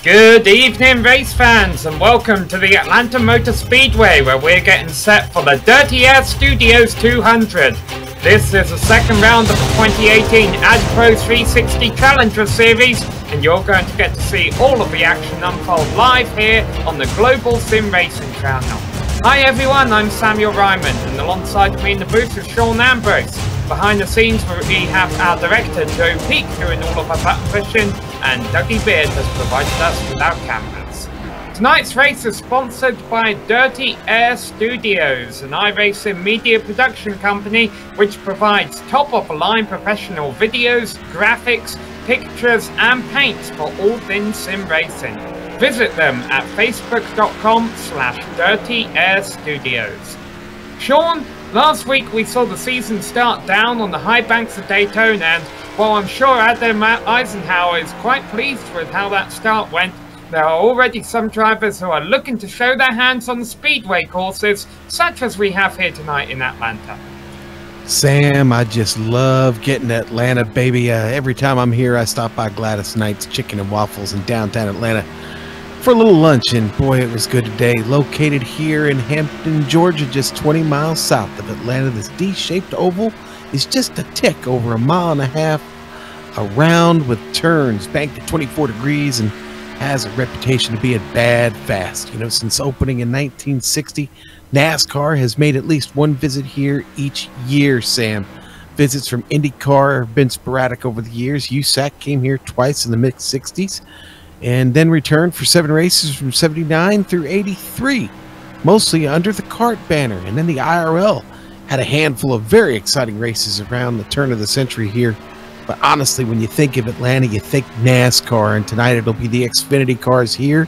Good evening, race fans, and welcome to the Atlanta Motor Speedway, where we're getting set for the Dirty Air Studios 200. This is the second round of the 2018 AdPro 360 Challenger Series, and you're going to get to see all of the action unfold live here on the Global SimRacing Channel. Hi everyone, I'm Samuel Ryman, and alongside me in the booth is Sean Ambrose. Behind the scenes we have our director Joe Peak doing all of our button pushing, and Dougie Beard has provided us with our cameras. Tonight's race is sponsored by Dirty Air Studios, an iRacing media production company which provides top-of-the-line professional videos, graphics, pictures and paints for all things sim racing. Visit them at facebook.com/dirtyairstudios. Sean, last week we saw the season start down on the high banks of Daytona, and while I'm sure Adam Eisenhower is quite pleased with how that start went, there are already some drivers who are looking to show their hands on the speedway courses, such as we have here tonight in Atlanta. Sam, I just love getting to Atlanta, baby. Every time I'm here, I stop by Gladys Knight's Chicken and Waffles in downtown Atlanta for a little lunch, and boy, it was good today. Located here in Hampton, Georgia, just 20 miles south of Atlanta, this D-shaped oval is just a tick over 1.5 miles around with turns, banked at 24 degrees, and has a reputation to be a bad fast. You know, since opening in 1960, NASCAR has made at least one visit here each year, Sam. Visits from IndyCar have been sporadic over the years. USAC came here twice in the mid-60s and then returned for 7 races from 79 through 83, mostly under the CART banner. And then the IRL had a handful of very exciting races around the turn of the century here. But honestly, when you think of Atlanta, you think NASCAR, and tonight it'll be the Xfinity cars here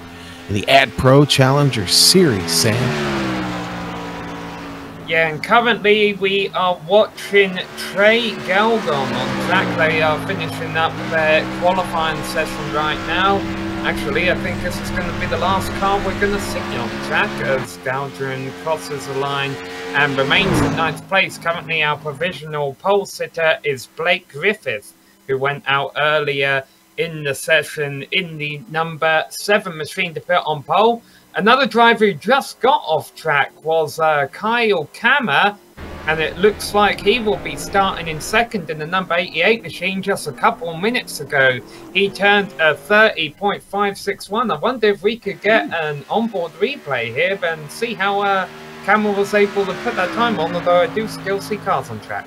in the AdPro Challenger Series, Sam. Yeah, and currently we are watching Trey Galgon on track. They are finishing up their qualifying session right now. Actually, I think this is going to be the last car we're going to see on track as Galgon crosses the line and remains in 9th place. Currently, our provisional pole sitter is Blake Griffith, who went out earlier in the session in the number 7 machine to put on pole. Another driver who just got off track was Kyle Kammer, and it looks like he will be starting in 2nd in the number 88 machine just a couple of minutes ago. He turned a 30.561. I wonder if we could get an onboard replay here and see how Kammer was able to put that time on, although I do still see cars on track.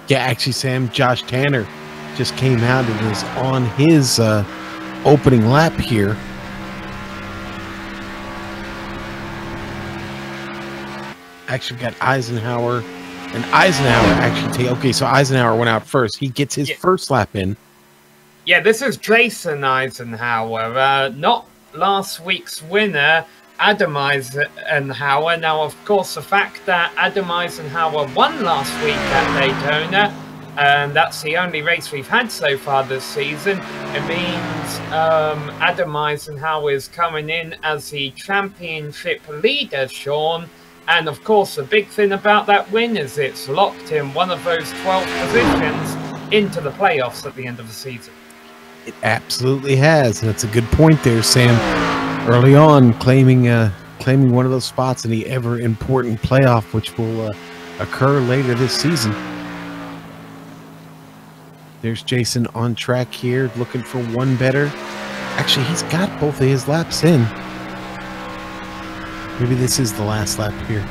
Yeah, actually, Sam, Josh Tanner just came out and was on his opening lap here. Actually got Eisenhower, and Eisenhower actually okay, so Eisenhower went out first. He gets his first lap in. Yeah, this is Jason Eisenhower, not last week's winner, Adam Eisenhower. Now, of course, the fact that Adam Eisenhower won last week at Daytona, and that's the only race we've had so far this season, it means Adam Eisenhower is coming in as the championship leader, Sean. And of course, the big thing about that win is it's locked in one of those 12 positions into the playoffs at the end of the season. It absolutely has, and that's a good point there, Sam. Early on, claiming one of those spots in the ever-important playoff, which will occur later this season. There's Jason on track here, looking for one better. Actually, he's got both of his laps in. Maybe this is the last lap here.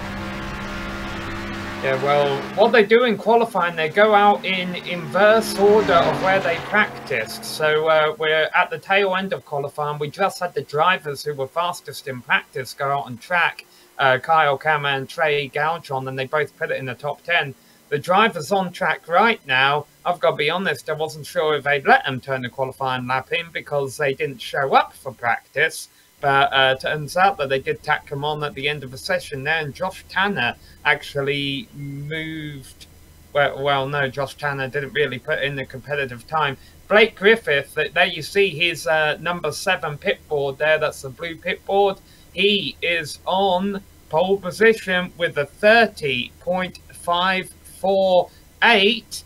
Yeah, well, what they do in qualifying, they go out in inverse order of where they practiced. So we're at the tail end of qualifying. We just had the drivers who were fastest in practice go out on track, Kyle Kammer and Trey Galgon, and they both put it in the top 10. The drivers on track right now, I've got to be honest, I wasn't sure if they'd let them turn the qualifying lap in because they didn't show up for practice. But turns out that they did tack him on at the end of the session there, and Josh Tanner actually moved. Well, no, Josh Tanner didn't really put in the competitive time. Blake Griffith, there you see his number 7 pit board there. That's the blue pit board. He is on pole position with a 30.548.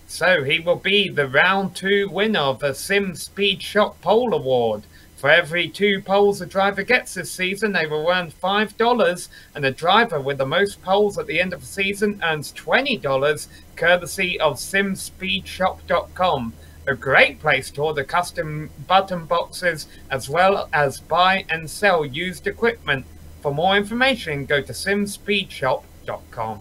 So he will be the round 2 winner of the Sim Speed Shop Pole Award. For every 2 poles a driver gets this season, they will earn $5, and the driver with the most poles at the end of the season earns $20, courtesy of simspeedshop.com. A great place to order custom button boxes, as well as buy and sell used equipment. For more information, go to simspeedshop.com.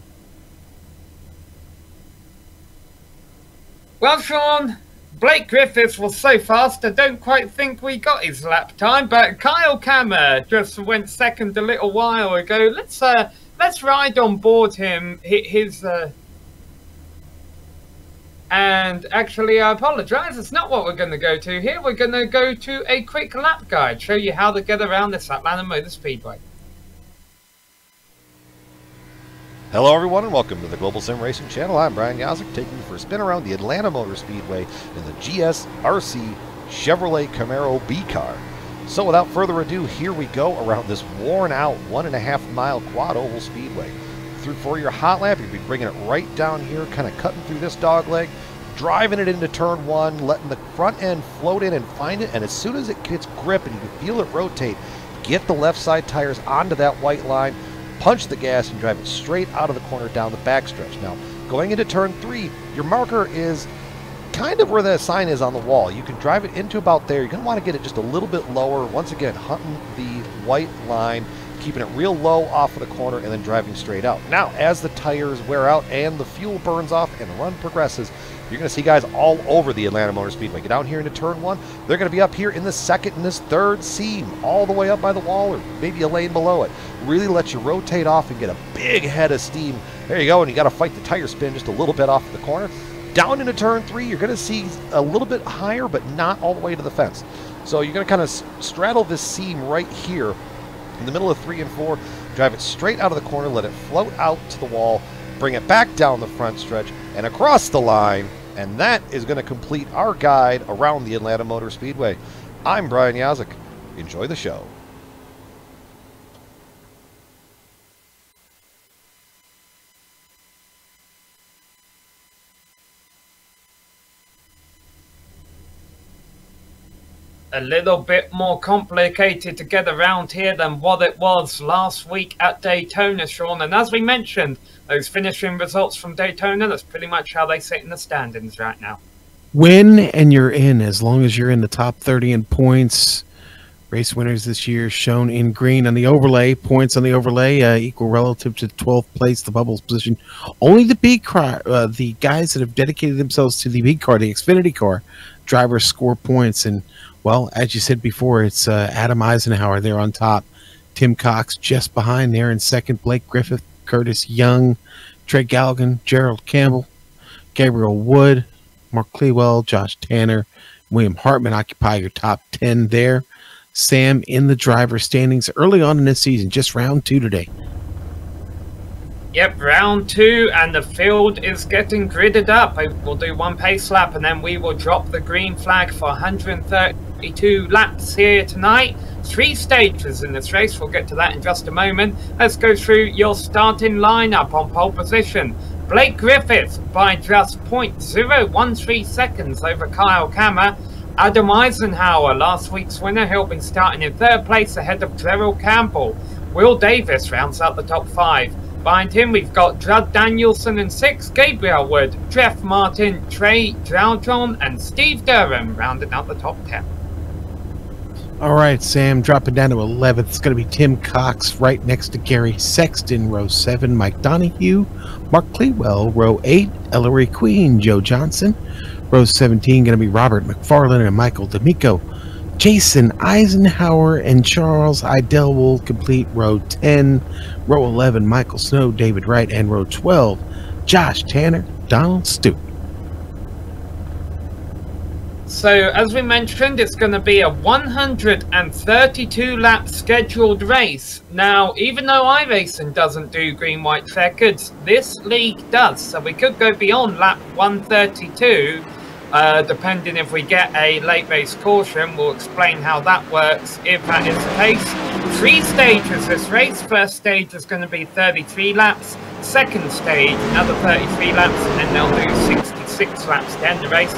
Well, Sean, Blake Griffiths was so fast, I don't quite think we got his lap time, but Kyle Kammer just went 2nd a little while ago. Let's ride on board him, and actually, I apologise, it's not what we're going to go to here. We're going to go to a quick lap guide, show you how to get around this Atlanta Motor Speedway. Hello everyone and welcome to the Global SimRacing Channel. I'm Brian Yazik, taking you for a spin around the Atlanta Motor Speedway in the GSRC Chevrolet Camaro B car. So without further ado, here we go around this worn out 1.5 mile quad oval speedway. For your hot lap, you'll be bringing it right down here, kind of cutting through this dog leg, driving it into turn one, letting the front end float in and find it, and as soon as it gets grip and you can feel it rotate, get the left side tires onto that white line, punch the gas and drive it straight out of the corner down the backstretch. Now, going into turn three, your marker is kind of where the sign is on the wall. You can drive it into about there. You're going to want to get it just a little bit lower. Once again, hunting the white line, keeping it real low off of the corner, and then driving straight out. Now, as the tires wear out and the fuel burns off and the run progresses, you're going to see guys all over the Atlanta Motor Speedway. Get down here into turn one. They're going to be up here in the second and this third seam, all the way up by the wall or maybe a lane below it. Really let you rotate off and get a big head of steam. There you go, and you got to fight the tire spin just a little bit off the corner. Down into turn three, you're going to see a little bit higher, but not all the way to the fence. So you're going to kind of straddle this seam right here in the middle of 3 and 4, drive it straight out of the corner, let it float out to the wall, bring it back down the front stretch and across the line, and that is going to complete our guide around the Atlanta Motor Speedway. I'm Brian Yazik. Enjoy the show. A little bit more complicated to get around here than what it was last week at Daytona, Sean. And as we mentioned, those finishing results from Daytona, that's pretty much how they sit in the standings right now. Win and you're in, as long as you're in the top 30 in points. Race winners this year shown in green on the overlay. Points on the overlay equal relative to 12th place, the bubbles position. Only the B car, the guys that have dedicated themselves to the B car, the Xfinity car, drivers score points. And well, as you said before, it's Adam Eisenhower there on top. Tim Cox just behind there in second. Blake Griffith, Curtis Young, Trey Galligan, Gerald Campbell, Gabriel Wood, Mark Clewell, Josh Tanner, William Hartman occupy your top 10 there. Sam in the driver's standings early on in this season, just round 2 today. Yep, round 2, and the field is getting gridded up. We'll do one pace lap, and then we will drop the green flag for 132 laps here tonight. 3 stages in this race. We'll get to that in just a moment. Let's go through your starting lineup. On pole position, Blake Griffith by just 0.013 seconds over Kyle Kammer. Adam Eisenhower, last week's winner, he'll be starting in 3rd place ahead of Gerald Campbell. Will Davis rounds out the top 5. Behind him, we've got Judd Danielson in 6th, Gabriel Wood, Jeff Martin, Trey Jaljon, and Steve Durham rounding out the top 10. All right, Sam dropping down to 11th. It's going to be Tim Cox right next to Gary Sexton, row 7, Mike Donahue, Mark Clewell, row 8, Ellery Queen, Joe Johnson, row 17, going to be Robert McFarland and Michael D'Amico. Jason Eisenhower and Charles Idell will complete row 10. Row 11, Michael Snow, David Wright, and row 12, Josh Tanner, Donald Stewart. So, as we mentioned, it's going to be a 132 lap scheduled race. Now, even though iRacing doesn't do green-white checkers, this league does. So we could go beyond lap 132. Depending if we get a late race caution. We'll explain how that works if that is the case. 3 stages this race. First stage is going to be 33 laps. Second stage, another 33 laps, and then they'll do 66 laps to end the race.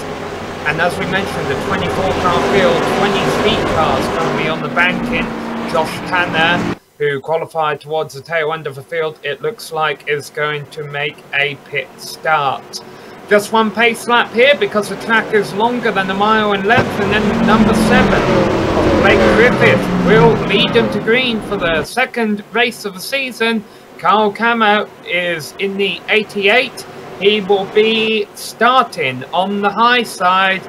And as we mentioned, the 24-car field, 23 cars currently on the banking. Josh Tanner, who qualified towards the tail end of the field, it looks like is going to make a pit start. Just one pace lap here because the track is longer than a mile in length, and then number 7, Blake Griffith, will lead them to green for the 2nd race of the season. Kyle Kammer is in the 88. He will be starting on the high side,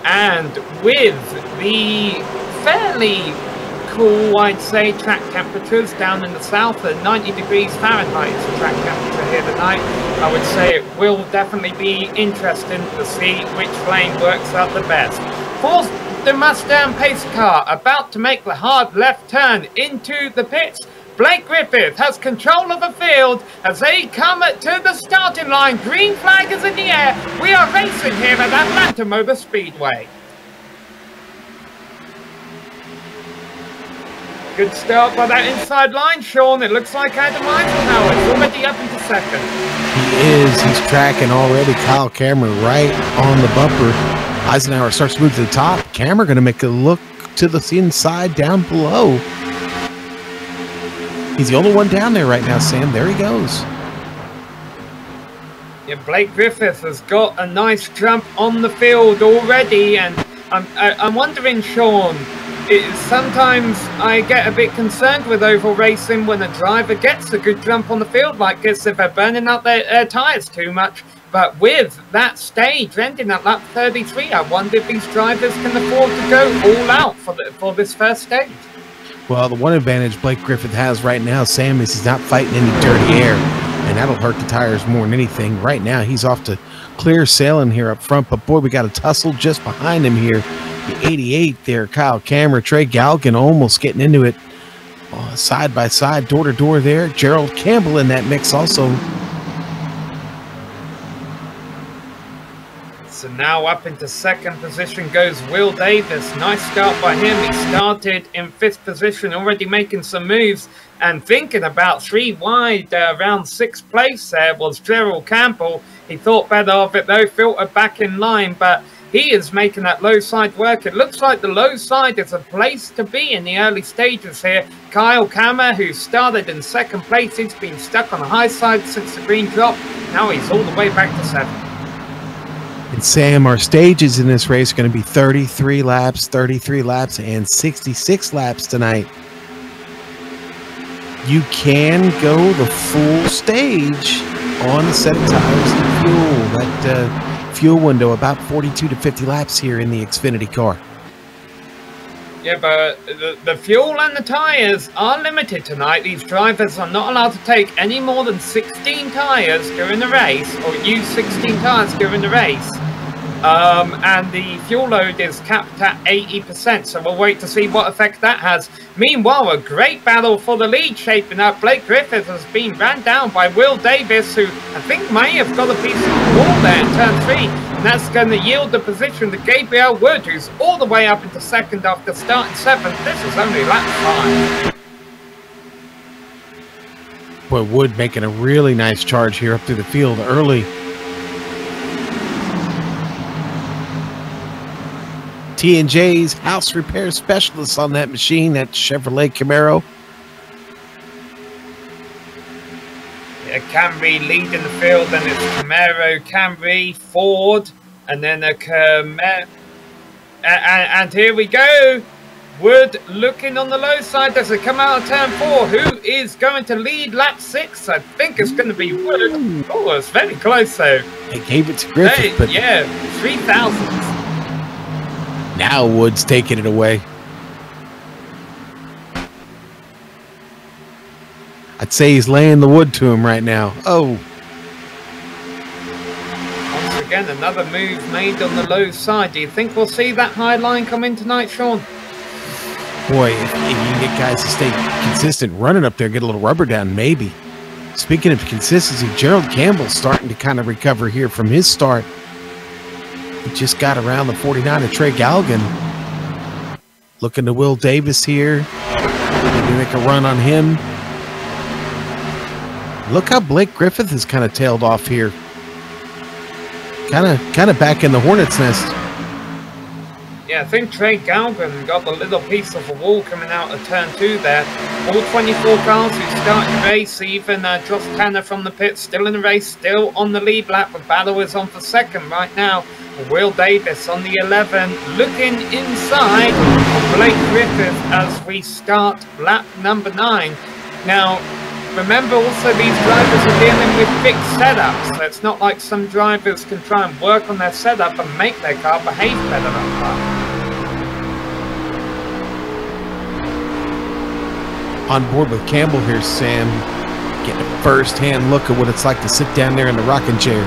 and with the fairly cool, I'd say, track temperatures down in the south at 90 degrees Fahrenheit is the track temperature here tonight. I would say it will definitely be interesting to see which lane works out the best. Fourth, the Mustang pace car about to make the hard left turn into the pits. Blake Griffith has control of the field as they come to the starting line. Green flag is in the air. We are racing here at Atlanta Motor Speedway. Good start by that inside line, Sean. It looks like Adam Eisenhower is already up into second. He is. He's tracking already. Kyle Cameron right on the bumper. Eisenhower starts to move to the top. Cameron going to make a look to the inside down below. He's the only one down there right now, Sam. There he goes. Yeah, Blake Griffith has got a nice jump on the field already, and I'm wondering, Sean, sometimes I get a bit concerned with oval racing when a driver gets a good jump on the field like this if they're burning out their tyres too much. But with that stage ending at lap 33, I wonder if these drivers can afford to go all out for this first stage. Well, the one advantage Blake Griffith has right now, Sam, is he's not fighting any dirty air, and that'll hurt the tires more than anything. Right now, he's off to clear sailing here up front, but boy, we got a tussle just behind him here. The 88 there, Kyle Cameron, Trey Galgan almost getting into it side by side, door to door there. Gerald Campbell in that mix also. So now up into second position goes Will Davis. Nice start by him. He started in 5th position, already making some moves and thinking about 3 wide around 6th place there was Gerald Campbell. He thought better of it though, filtered back in line, but he is making that low side work. It looks like the low side is a place to be in the early stages here. Kyle Kammer, who started in 2nd place, he's been stuck on the high side since the green drop. Now he's all the way back to 7th. And Sam, our stages in this race are going to be 33 laps, and 66 laps tonight. You can go the full stage on a set of tires and fuel. That fuel window, about 42 to 50 laps here in the Xfinity car. Yeah, but the fuel and the tyres are limited tonight. These drivers are not allowed to take any more than 16 tyres during the race, or use 16 tyres during the race. And the fuel load is capped at 80%, so we'll wait to see what effect that has. Meanwhile, a great battle for the lead shaping up. Blake Griffith has been ran down by Will Davis, who I think may have got a piece of the wall there in turn 3, and that's going to yield the position to Gabriel Wood, who's all the way up into 2nd after starting 7th. This is only lap 5. Boy, Wood making a really nice charge here up through the field early. T&J's house repair specialist on that machine, that Chevrolet Camaro. Yeah, Camry leading the field, and it's Camaro, Camry, Ford, and then a Camaro. And here we go. Wood looking on the low side as they come out of turn 4. Who is going to lead lap 6? I think it's going to be Wood. Oh, it's very close though. They gave it to Griffith, but yeah, 3,000. Now Wood's taking it away. I'd say he's laying the wood to him right now. Oh. Once again, another move made on the low side. Do you think we'll see that high line come in tonight, Sean? Boy, if you can get guys to stay consistent running up there, get a little rubber down, maybe. Speaking of consistency, Gerald Campbell's starting to kind of recover here from his start. He just got around the 49 of Trey Galgan. Looking to Will Davis here. Maybe make a run on him. Look how Blake Griffith has kind of tailed off here. Kind of back in the hornet's nest. Yeah, I think Trey Galgan got a little piece of a wall coming out of turn 2 there. All 24 cars who start the race, even Josh Tanner from the pit, still in the race, still on the lead lap. The battle is on for 2nd right now. Will Davis on the 11, looking inside of Blake Griffith as we start lap number 9. Now, remember also these drivers are dealing with fixed setups, so it's not like some drivers can try and work on their setup and make their car behave better than that. On board with Campbell here, Sam. Getting a first-hand look at what it's like to sit down there in the rocking chair.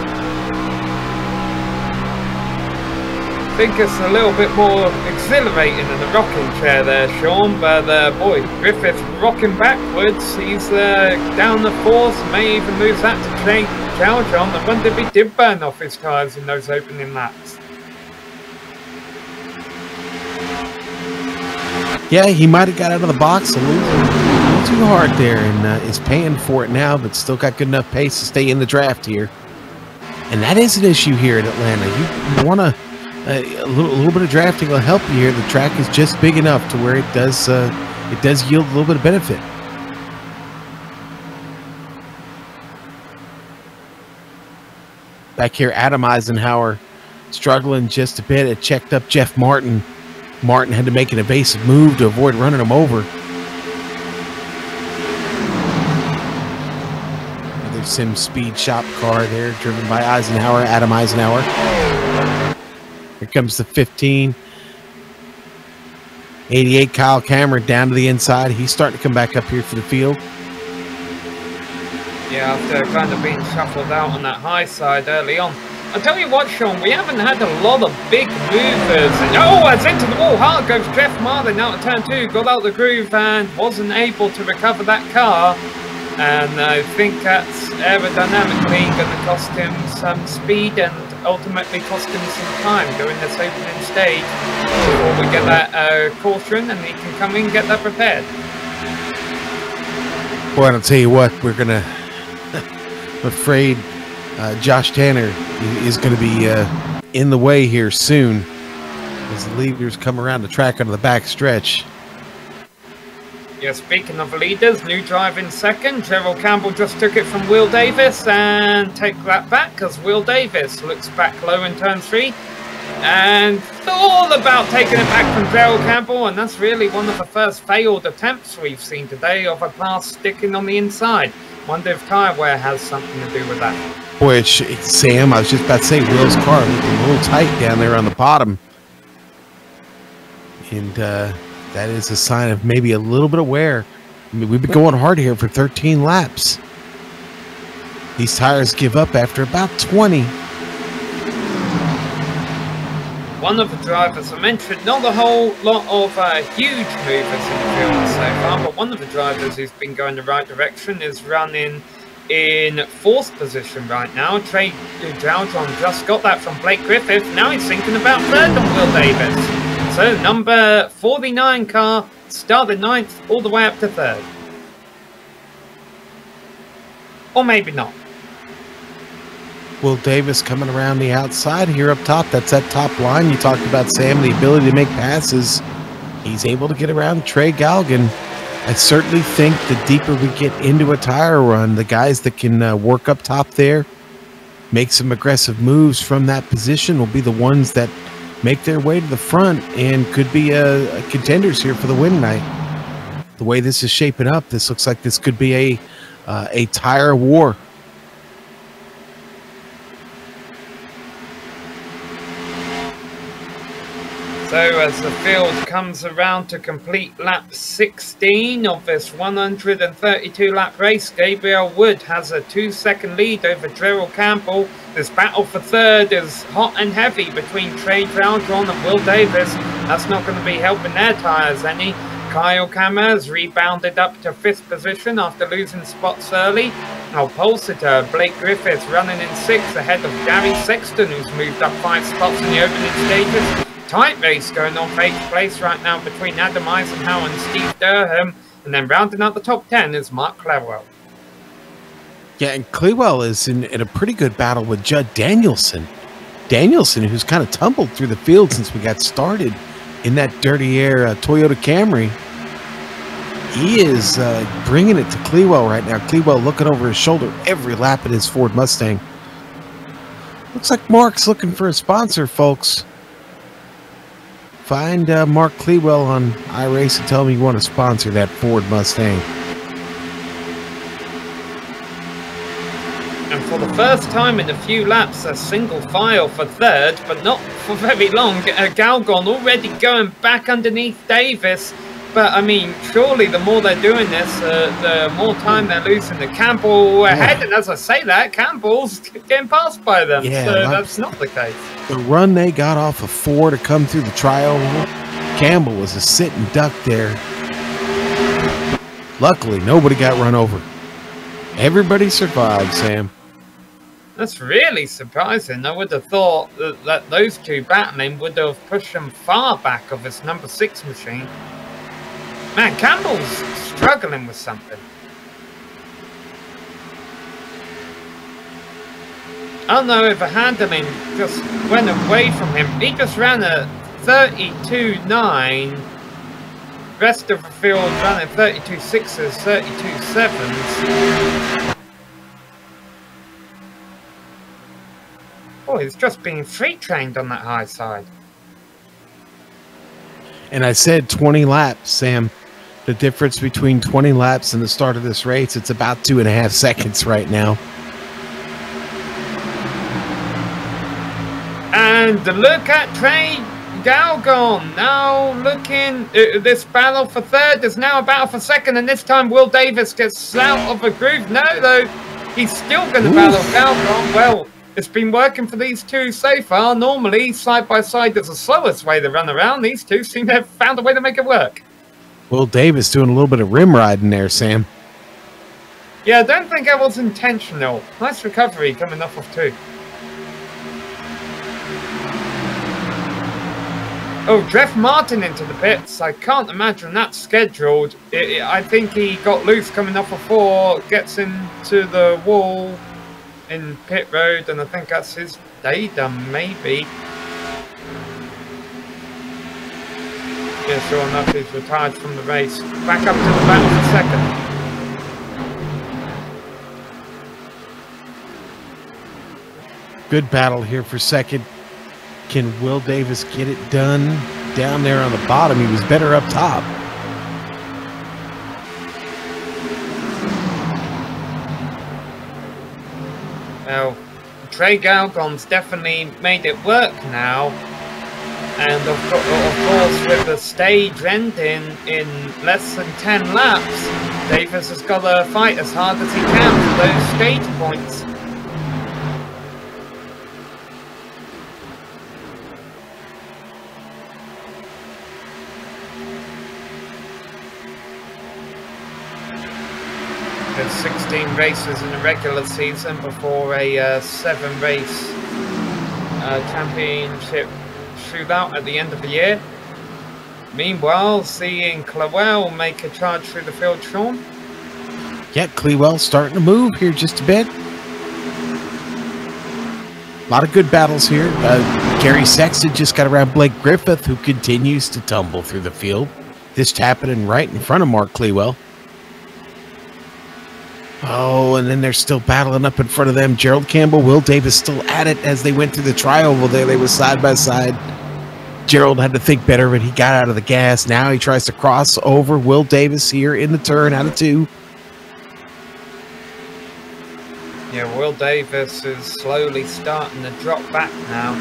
think it's a little bit more exhilarating than the rocking chair there, Sean, but boy, Griffith rocking backwards. He's down the fourth, may even lose that to Jake Caljon. I wonder if he did burn off his tyres in those opening laps. Yeah, he might have got out of the box a little too hard there, and is paying for it now, but still got good enough pace to stay in the draft here. And that is an issue here in Atlanta. You want to a little bit of drafting will help you here. The track is just big enough to where it does yield a little bit of benefit. Back here, Adam Eisenhower struggling just a bit. It checked up Jeff Martin. Martin had to make an evasive move to avoid running him over. Another Sim Speed Shop car there, driven by Eisenhower, Adam Eisenhower. Here comes the 15. 88 Kyle Cameron down to the inside. He's starting to come back up here for the field. Yeah, after kind of being shuffled out on that high side early on. I'll tell you what, Sean, we haven't had a lot of big movers. Oh, it's into the wall. Hard goes Jeff Martin out of turn 2. Got out the groove and wasn't able to recover that car. And I think that's aerodynamically going to cost him some speed and ultimately cost him some time during this opening stage before we get that caution and he can come in and get that prepared. Boy, I'll tell you what, we're going to... I'm afraid Josh Tanner is going to be in the way here soon as the leaders come around the track onto the back stretch. Yeah, speaking of leaders, new drive in second. Gerald Campbell just took it from Will Davis, and take that back because Will Davis looks back low in turn 3 and all about taking it back from Gerald Campbell, and that's really one of the first failed attempts we've seen today of a pass sticking on the inside. Wonder if tyre wear has something to do with that. Boy, it's Sam, I was just about to say, Will's car looking a little tight down there on the bottom. And that is a sign of maybe a little bit of wear. I mean, we've been going hard here for 13 laps. These tires give up after about 20. One of the drivers I mentioned, not a whole lot of huge movers in the field so far, but one of the drivers who's been going the right direction is running in 4th position right now. Trey Jaljon just got that from Blake Griffith. Now he's thinking about 3rd on Will Davis. So number 49 car started 9th all the way up to 3rd. Or maybe not. Will Davis coming around the outside here up top. That's that top line you talked about, Sam, the ability to make passes. He's able to get around Trey Galgan. I certainly think the deeper we get into a tire run, the guys that can work up top there, make some aggressive moves from that position will be the ones that make their way to the front and could be contenders here for the win tonight. The way this is shaping up, this looks like this could be a tire war. So as the field comes around to complete lap 16 of this 132 lap race, Gabriel Wood has a 2-second lead over Gerald Campbell. This battle for 3rd is hot and heavy between Trey Jaljon and Will Davis. That's not going to be helping their tyres any. Kyle Kammer's rebounded up to 5th position after losing spots early. Now pole sitter Blake Griffith running in 6th ahead of Gary Sexton, who's moved up 5 spots in the opening stages. Tight race going on for 8th place right now between Adam Eisenhower and Steve Durham. And then rounding out the top 10 is Mark Clewell. Yeah, and Clewell is in a pretty good battle with Judd Danielson. Danielson, who's kind of tumbled through the field since we got started in that dirty air Toyota Camry. He is bringing it to Clewell right now. Clewell looking over his shoulder every lap in his Ford Mustang. Looks like Mark's looking for a sponsor, folks. Find Mark Clewell on iRacing and tell him you want to sponsor that Ford Mustang. And for the first time in a few laps, a single file for 3rd, but not for very long. Galgon already going back underneath Davis. But, I mean, surely the more they're doing this, the more time they're losing. The Campbell ahead, and as I say that, Campbell's getting passed by them. Yeah, so that's not the case. The run they got off of 4 to come through the trial, Campbell was a sitting duck there. Luckily, nobody got run over. Everybody survived, Sam. That's really surprising. I would have thought that those two battling would have pushed them far back of this number 6 machine. Man, Campbell's struggling with something. I don't know if the handling just went away from him. He just ran a 32.9. Rest of the field running 32.6s, 32.7s. Oh, he's just being freight trained on that high side. And I said 20 laps, Sam. The difference between 20 laps and the start of this race, it's about 2.5 seconds right now. And look at Trey Galgon now looking. This battle for third is now a battle for second, and this time Will Davis gets out of a groove. No, though, he's still going to battle Galgon. Well, it's been working for these two so far. Normally, side by side is the slowest way to run around. These two seem to have found a way to make it work. Will Davis doing a little bit of rim riding there, Sam. Yeah, I don't think that was intentional. Nice recovery coming off of 2. Oh, Jeff Martin into the pits. I can't imagine that's scheduled. I think he got loose coming off of 4, gets into the wall in pit road, and I think that's his day done, maybe. Yeah, sure enough, he's retired from the race. Back up to the battle for second. Good battle here for second. Can Will Davis get it done down there on the bottom? He was better up top. Well, Trey Galgon's definitely made it work now. And of course, with the stage ending in less than 10 laps, Davis has got to fight as hard as he can for those stage points. There's 16 races in the regular season before a 7-race championship shootout at the end of the year. Meanwhile, seeing Clewell make a charge through the field, Sean. Yeah, Clewell starting to move here just a bit. A lot of good battles here. Gary Sexton just got around Blake Griffith, who continues to tumble through the field. This happening right in front of Mark Clewell. Oh, and then they're still battling up in front of them. Gerald Campbell, Will Davis still at it as they went through the trial. Well, there they were side by side. Gerald had to think better, but he got out of the gas. Now he tries to cross over Will Davis here in the turn out of 2. Yeah, Will Davis is slowly starting to drop back now.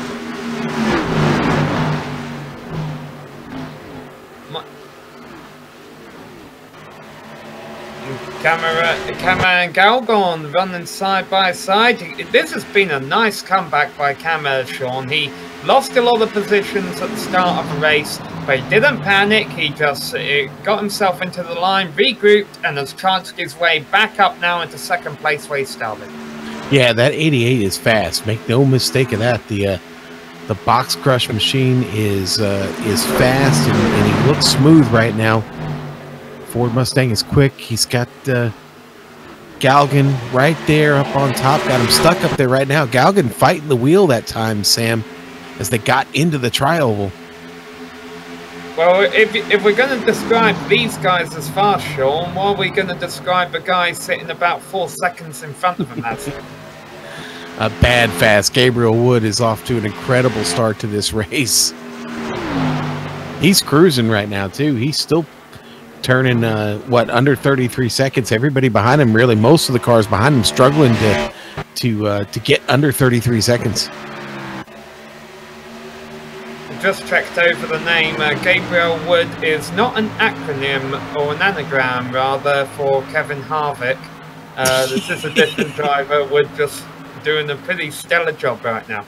Camera and Galgon running side by side. This has been a nice comeback by Camera, Sean. He lost a lot of positions at the start of the race, but he didn't panic. He just got himself into the line, regrouped, and has charged his way back up now into second place where he started. Yeah, that 88 is fast. Make no mistake of that. The box crush machine is fast and he looks smooth right now. Ford Mustang is quick. He's got Galgan right there up on top. Got him stuck up there right now. Galgan fighting the wheel that time, Sam, as they got into the tri-oval. Well, if we're going to describe these guys as fast, Sean, what are we going to describe the guy sitting about 4 seconds in front of him as? A bad fast. Gabriel Wood is off to an incredible start to this race. He's cruising right now, too. He's still turning, under 33 seconds. Everybody behind him, really, most of the cars behind him struggling to get under 33 seconds. just checked over the name. Gabriel Wood is not an acronym, or an anagram rather, for Kevin Harvick. This is a different driver. Wood just doing a pretty stellar job right now.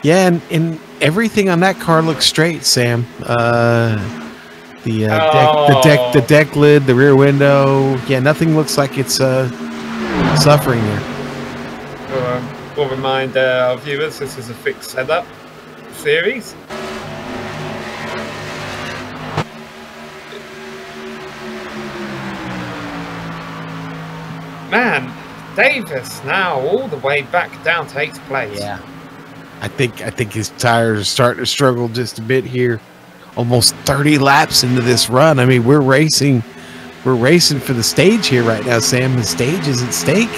Yeah, and everything on that car looks straight, Sam. The deck lid, the rear window. Yeah, nothing looks like it's suffering there. We'll remind our viewers this is a fixed setup series. Man, Davis now all the way back down to 8th place. Yeah. I think his tires are starting to struggle just a bit here. Almost 30 laps into this run. I mean, we're racing for the stage here right now, Sam. The stage is at stake.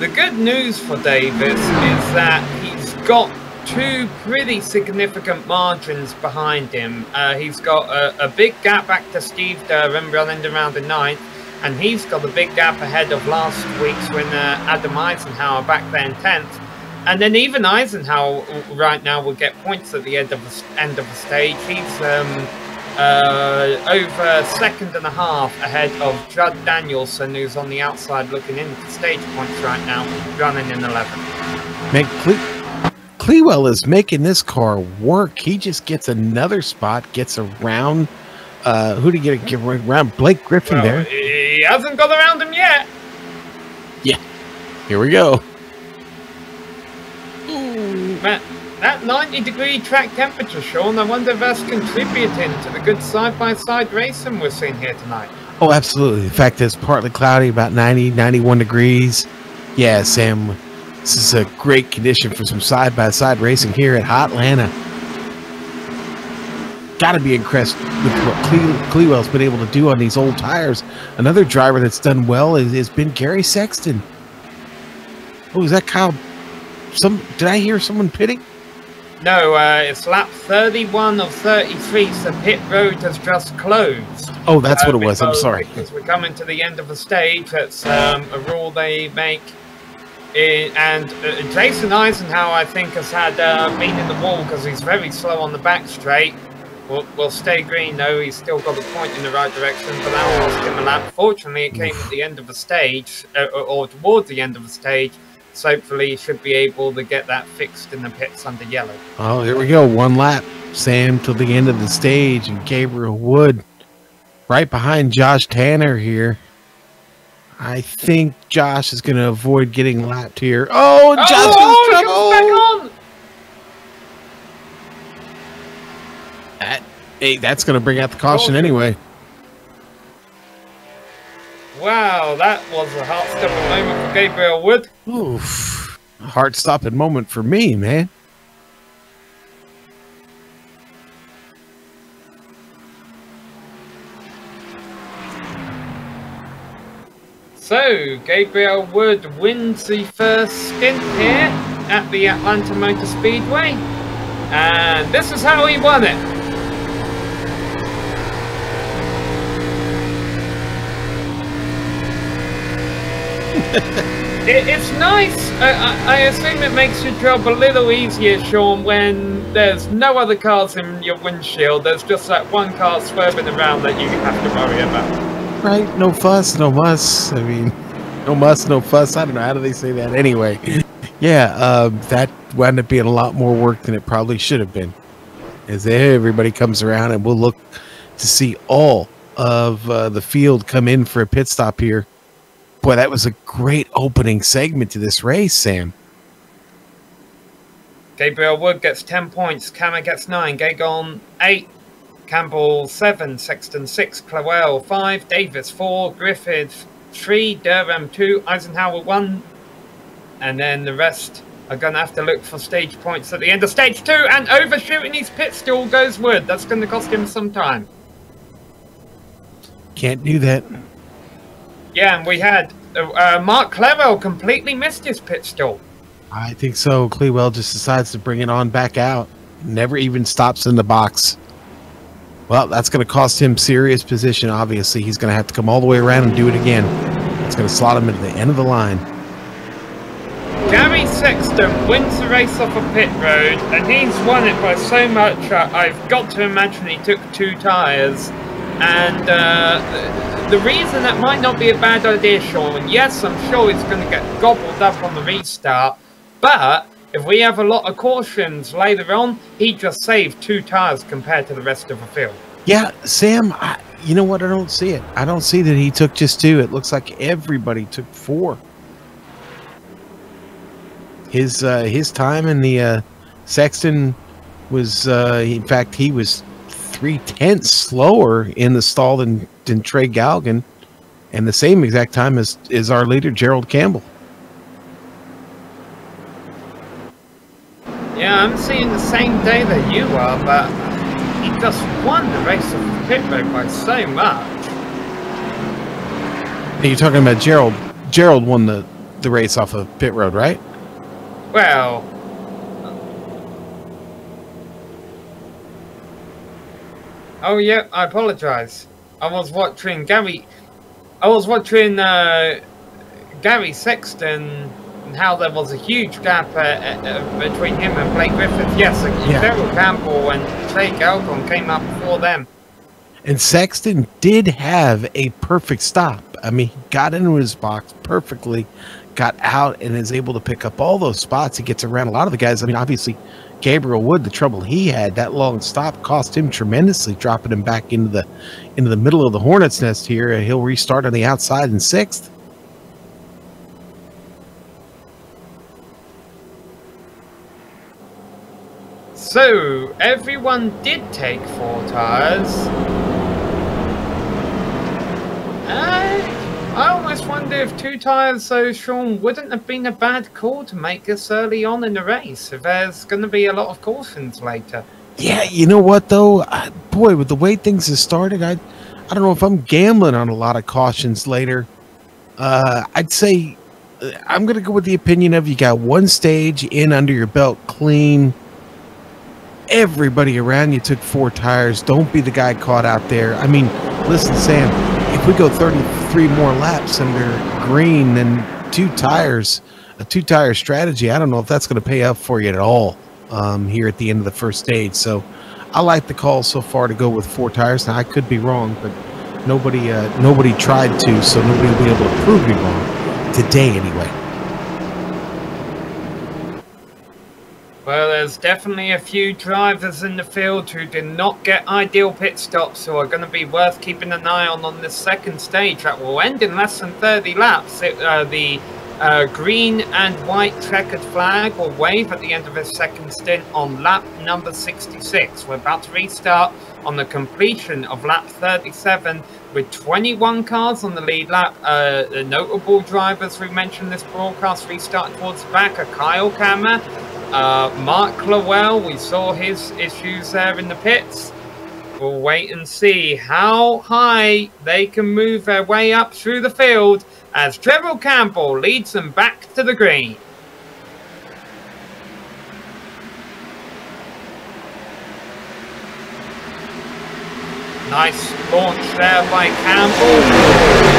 The good news for Davis is that he's got 2 pretty significant margins behind him. He's got a big gap back to Steve Durham running around the 9th, and he's got a big gap ahead of last week's winner Adam Eisenhower back then 10th. And then even Eisenhower right now will get points at the end of the stage. He's over 1.5 seconds ahead of Judd Danielson, who's on the outside looking in for stage points right now, running in 11th. Man, Clewell is making this car work. He just gets another spot, gets around. Who did he get around? Blake Griffin there. He hasn't got around him yet. Yeah, here we go. That 90-degree track temperature, Sean, I wonder if that's contributing to the good side-by-side racing we're seeing here tonight. Oh, absolutely. The fact that it's partly cloudy, about 90, 91 degrees. Yeah, Sam, this is a great condition for some side-by-side racing here at Hotlanta. Got to be impressed with what Clewell's been able to do on these old tires. Another driver that's done well has been Gary Sexton. Oh, is that Kyle? Did I hear someone pitting? No, it's lap 31 of 33, so pit road has just closed. Oh, that's what it was. I'm sorry. Because we're coming to the end of the stage. That's a rule they make. And Jason Eisenhower, I think, has had been in the wall because he's very slow on the back straight. We'll stay green, though. He's still got a point in the right direction, but that lost him a lap. Fortunately, it came at the end of the stage, or towards the end of the stage. So hopefully he should be able to get that fixed in the pits under yellow. Oh, here we go. 1 lap, Sam, till the end of the stage. And Gabriel Wood right behind Josh Tanner here. I think Josh is going to avoid getting lapped here. Oh, Josh is trouble. Hey, that's going to bring out the caution anyway. Wow, that was a heart-stopping moment for Gabriel Wood. Oof. A heart-stopping moment for me, man. So, Gabriel Wood wins the first stint here at the Atlanta Motor Speedway. And this is how he won it. It's nice. I assume it makes your job a little easier, Sean, when there's no other cars in your windshield. There's just that one car swerving around that you have to worry about. Right, no fuss, no muss. I mean, no muss, no fuss. I don't know, how do they say that anyway? Yeah, that wound up being a lot more work than it probably should have been. As everybody comes around, and we'll look to see all of the field come in for a pit stop here. Boy, that was a great opening segment to this race, Sam. Gabriel Wood gets 10 points, Kammer gets 9, Gagon 8, Campbell 7, Sexton 6, Clewell 5, Davis 4, Griffith 3, Durham 2, Eisenhower 1, and then the rest are going to have to look for stage points at the end of stage 2, and overshooting his pit stall goes Wood. That's going to cost him some time. Can't do that. Yeah, and we had Mark Clewell completely missed his pit stall. I think so. Clewell just decides to bring it on back out. Never even stops in the box. Well, that's going to cost him serious position, obviously. He's going to have to come all the way around and do it again. It's going to slot him into the end of the line. Gary Sexton wins the race off a pit road, and he's won it by so much. I've got to imagine he took 2 tyres. And the reason that might not be a bad idea, Sean, yes, I'm sure he's going to get gobbled up on the restart, but if we have a lot of cautions later on, he just saved 2 tyres compared to the rest of the field. Yeah, Sam, you know what? I don't see it. I don't see that he took just 2. It looks like everybody took 4. His time in the Sexton was, in fact, he was 3/10 slower in the stall than Trey Galgan, and the same exact time as our leader Gerald Campbell. Yeah, I'm seeing the same day that you are, but he just won the race of the pit road by so much. You're talking about Gerald. Gerald won the race off of pit road, right? Well, oh yeah, I apologize. I was watching Gary Sexton, and how there was a huge gap between him and Blake Griffith. Yes, Gerald Campbell and Trey Galgon came up before them. And Sexton did have a perfect stop. I mean, he got into his box perfectly, got out, and is able to pick up all those spots. He gets around a lot of the guys. I mean, obviously, Gabriel Wood, the trouble he had, that long stop cost him tremendously, dropping him back into the middle of the hornet's nest here. He'll restart on the outside in 6th. So, everyone did take 4 tyres. I almost wonder if 2 tyres, though, Sean, wouldn't have been a bad call to make this early on in the race, if there's going to be a lot of cautions later. Yeah, you know what, though? Boy, with the way things have started, I don't know if I'm gambling on a lot of cautions later. I'd say I'm going to go with the opinion of you got 1 stage in under your belt clean. Everybody around you took 4 tyres. Don't be the guy caught out there. I mean, listen, Sam, if we go 33 more laps under green, then 2 tyres, a 2-tire strategy, I don't know if that's going to pay up for you at all here at the end of the first stage. So I like the call so far to go with 4 tyres. Now, I could be wrong, but nobody tried to, so nobody will be able to prove me wrong today anyway. Well, there's definitely a few drivers in the field who did not get ideal pit stops, who are going to be worth keeping an eye on this second stage that will end in less than 30 laps. The green and white checkered flag will wave at the end of his second stint on lap number 66. We're about to restart on the completion of lap 37 with 21 cars on the lead lap. The notable drivers we mentioned this broadcast restarting towards the back are Kyle Kammer, Mark Lowell. We saw his issues there in the pits. We'll wait and see how high they can move their way up through the field as Trevor Campbell leads them back to the green. Nice launch there by Campbell.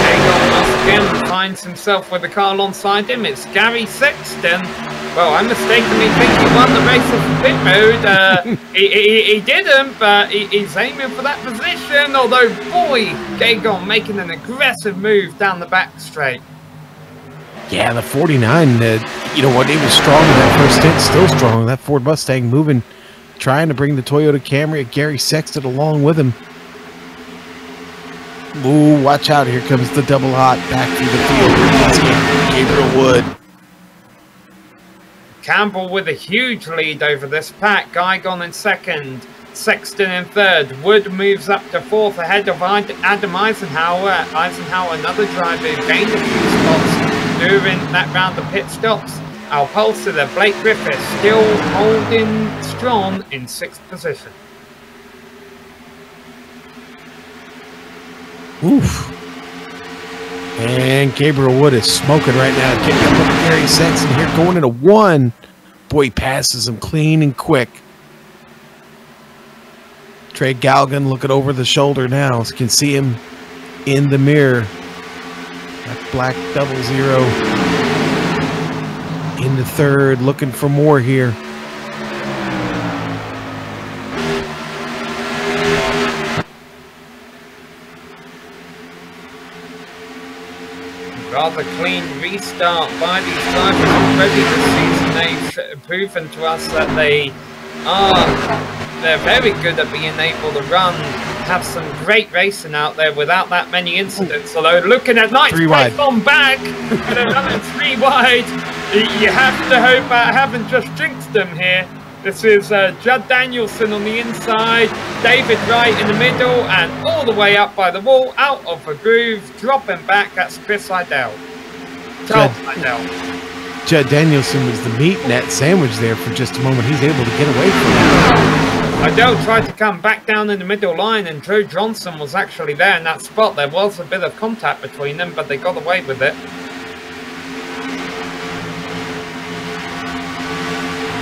Hagon once again finds himself with a car alongside him. It's Gary Sexton. Well, I mistakenly think he won the race of the pit road. He didn't, but he's aiming for that position. Although, boy, Gagon making an aggressive move down the back straight. Yeah, the 49, you know what, he was strong in that first stint, still strong. That Ford Mustang moving, trying to bring the Toyota Camry at Gary Sexton along with him. Ooh, watch out, here comes the double hot back through the field. Gabriel Wood. Campbell with a huge lead over this pack. Guigon in second, Sexton in third. Wood moves up to fourth ahead of Adam Eisenhower. Eisenhower, another driver who gained a few spots during that round of pit stops. Our pulsar there, Blake Griffith, still holding strong in sixth position. Oof. And Gabriel Wood is smoking right now. Getting up with Gary Sexton here, going into one. Boy, he passes him clean and quick. Trey Galgan looking over the shoulder now. You can see him in the mirror. That black 00 in the third, looking for more here. Rather clean restart by these drivers already this season. They've proven to us that they're very good at being able to have some great racing out there without that many incidents. Although looking at nice race on back, and they're running 3 wide, you have to hope I haven't just jinxed them here. This is Judd Danielson on the inside, David Wright in the middle, and all the way up by the wall, out of the groove, dropping back. That's Chris Idell. Judd Danielson was the meat in that sandwich there for just a moment. He's able to get away from it. Idell tried to come back down in the middle line, and Joe Johnson was actually there in that spot. There was a bit of contact between them, but they got away with it.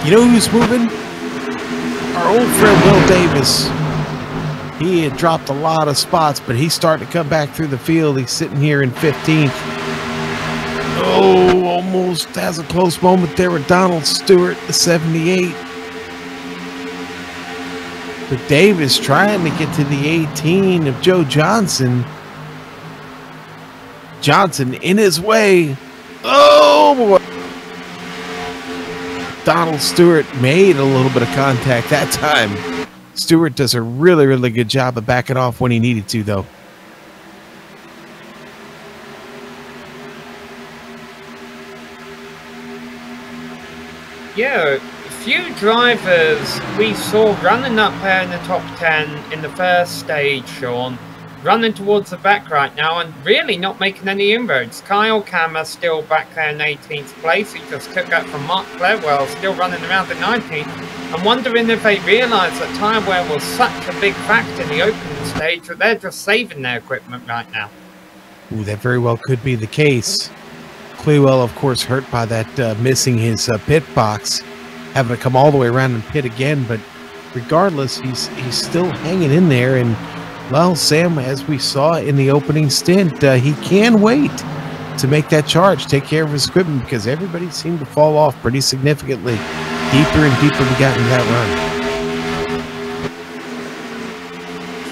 You know who's moving? Our old friend Will Davis. He had dropped a lot of spots, but he's starting to come back through the field. He's sitting here in 15th. Oh, almost has a close moment there with Donald Stewart, the 78. But Davis trying to get to the 18 of Joe Johnson. Johnson in his way. Oh, boy. Donald Stewart made a little bit of contact that time. Stewart does a really, really good job of backing off when he needed to, though. Yeah, a few drivers we saw running up there in the top 10 in the first stage, Sean. Running towards the back right now and really not making any inroads. Kyle Kammer still back there in 18th place. He just took that from Mark Clewell, still running around in 19th. I'm wondering if they realise that tyre wear was such a big factor in the opening stage that they're just saving their equipment right now. Ooh, that very well could be the case. Clewell, of course, hurt by that missing his pit box, having to come all the way around and pit again. But regardless, he's still hanging in there. And well, Sam, as we saw in the opening stint, he can wait to make that charge, take care of his equipment, because everybody seemed to fall off pretty significantly. Deeper and deeper we got into that run.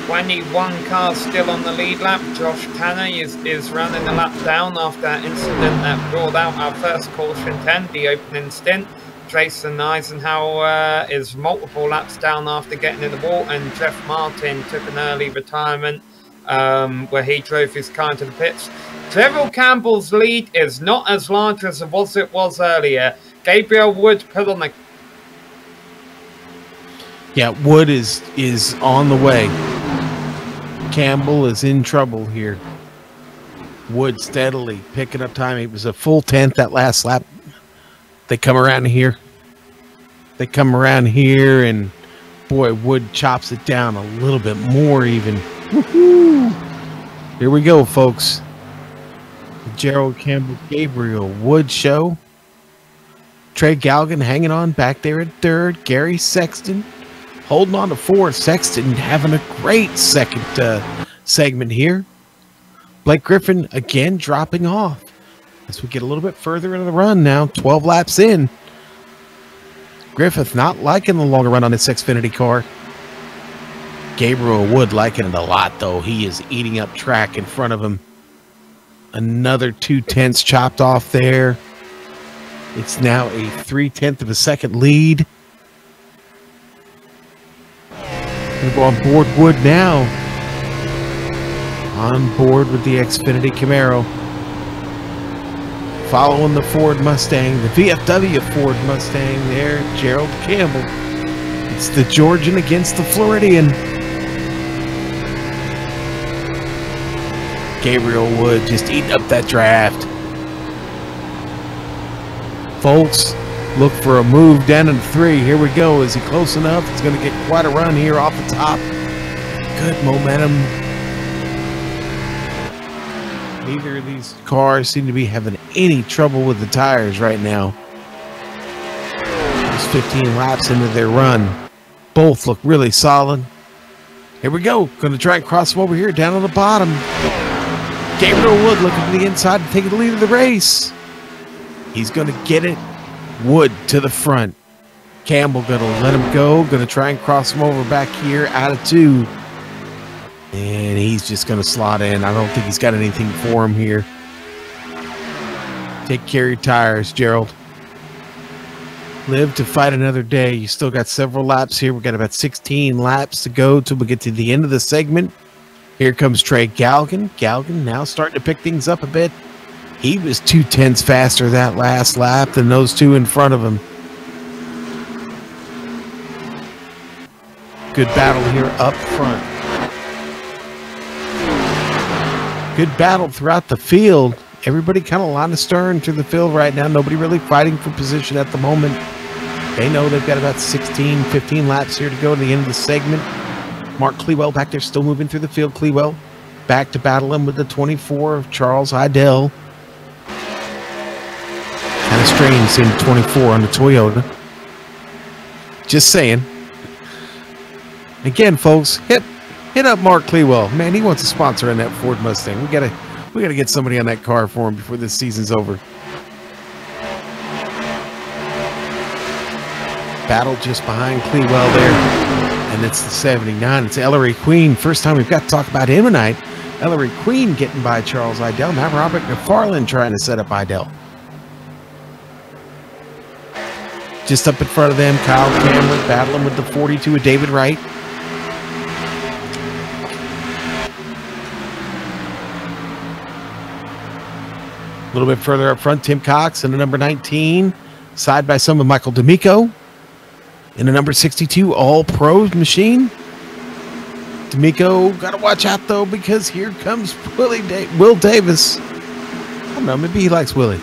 21 cars still on the lead lap. Josh Tanner is running a lap down after that incident that brought out our first caution 10, the opening stint. Jason Eisenhower is multiple laps down after getting in the wall, and Jeff Martin took an early retirement where he drove his car into the pits. Terrell Campbell's lead is not as large as it was earlier. Gabriel Wood put on the... Yeah, Wood is on the way. Campbell is in trouble here. Wood steadily picking up time. It was a full 10th that last lap. They come around here. They come around here, and boy, Wood chops it down a little bit more even. Woohoo! Here we go, folks. The Gerald Campbell Gabriel Wood show. Trey Galgan hanging on back there at third. Gary Sexton holding on to fourth. Sexton having a great second segment here. Blake Griffin again dropping off. As we get a little bit further into the run now, 12 laps in. Griffith not liking the longer run on his Xfinity car. Gabriel Wood liking it a lot, though. He is eating up track in front of him. Another 2/10 chopped off there. It's now a 3/10 of a second lead. Gonna go on board Wood now. On board with the Xfinity Camaro. Following the Ford Mustang, the VFW Ford Mustang there, Gerald Campbell. It's the Georgian against the Floridian. Gabriel Wood just eating up that draft. Folks, look for a move down in 3. Here we go. Is he close enough? It's going to get quite a run here off the top. Good momentum. Neither of these cars seem to be having any trouble with the tires right now. Just 15 laps into their run. Both look really solid. Here we go. Going to try and cross them over here down on the bottom. Gabriel Wood looking to the inside and taking the lead of the race. He's going to get it Wood to the front. Campbell gonna let him go. Gonna try and cross him over back here out of 2. And he's just gonna slot in. I don't think he's got anything for him here. Take care of your tires, Gerald. Live to fight another day. You still got several laps here. We've got about 16 laps to go till we get to the end of the segment. Here comes Trey Galgan. Galgan now starting to pick things up a bit. He was 2/10 faster that last lap than those two in front of him. Good battle here up front. Good battle throughout the field. Everybody kind of line of stern through the field right now. Nobody really fighting for position at the moment. They know they've got about 16, 15 laps here to go to the end of the segment. Mark Clewell back there still moving through the field. Clewell back to battle him with the 24 of Charles Idell. Kind of strange seeing 24 on the Toyota. Just saying. Again, folks, hit up Mark Clewell. Man, he wants a sponsor in that Ford Mustang. We gotta get somebody on that car for him before this season's over. Battle just behind Clewell there, and it's the 79. It's Ellery Queen. First time we've got to talk about him tonight. Ellery Queen getting by Charles Idell. Now Robert McFarland trying to set up Idell. Just up in front of them, Kyle Cameron battling with the 42 of David Wright. A little bit further up front, Tim Cox in the number 19, side by some of Michael D'Amico. In the number 62, all-pro machine. D'Amico, got to watch out, though, because here comes Will Davis. I don't know, maybe he likes Willie.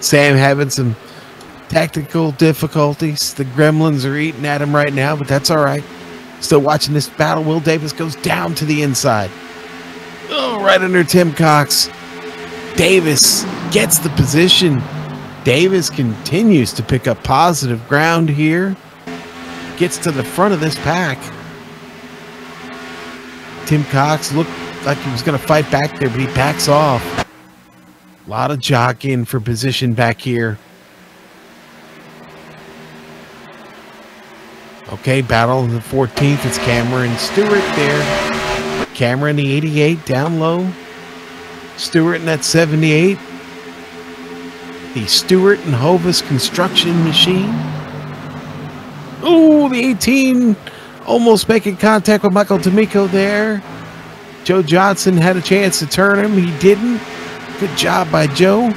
Sam having some tactical difficulties. The Gremlins are eating at him right now, but that's all right. Still watching this battle. Will Davis goes down to the inside. Oh, right under Tim Cox. Davis gets the position. Davis continues to pick up positive ground here. Gets to the front of this pack. Tim Cox looked like he was going to fight back there, but he backs off. A lot of jockeying for position back here. Okay, battle in the 14th. It's Cameron Stewart there. Cameron, the 88, down low. Stewart in that 78. The Stewart and Hovis construction machine. Ooh, the 18 almost making contact with Michael D'Amico there. Joe Johnson had a chance to turn him. He didn't. Good job by Joe.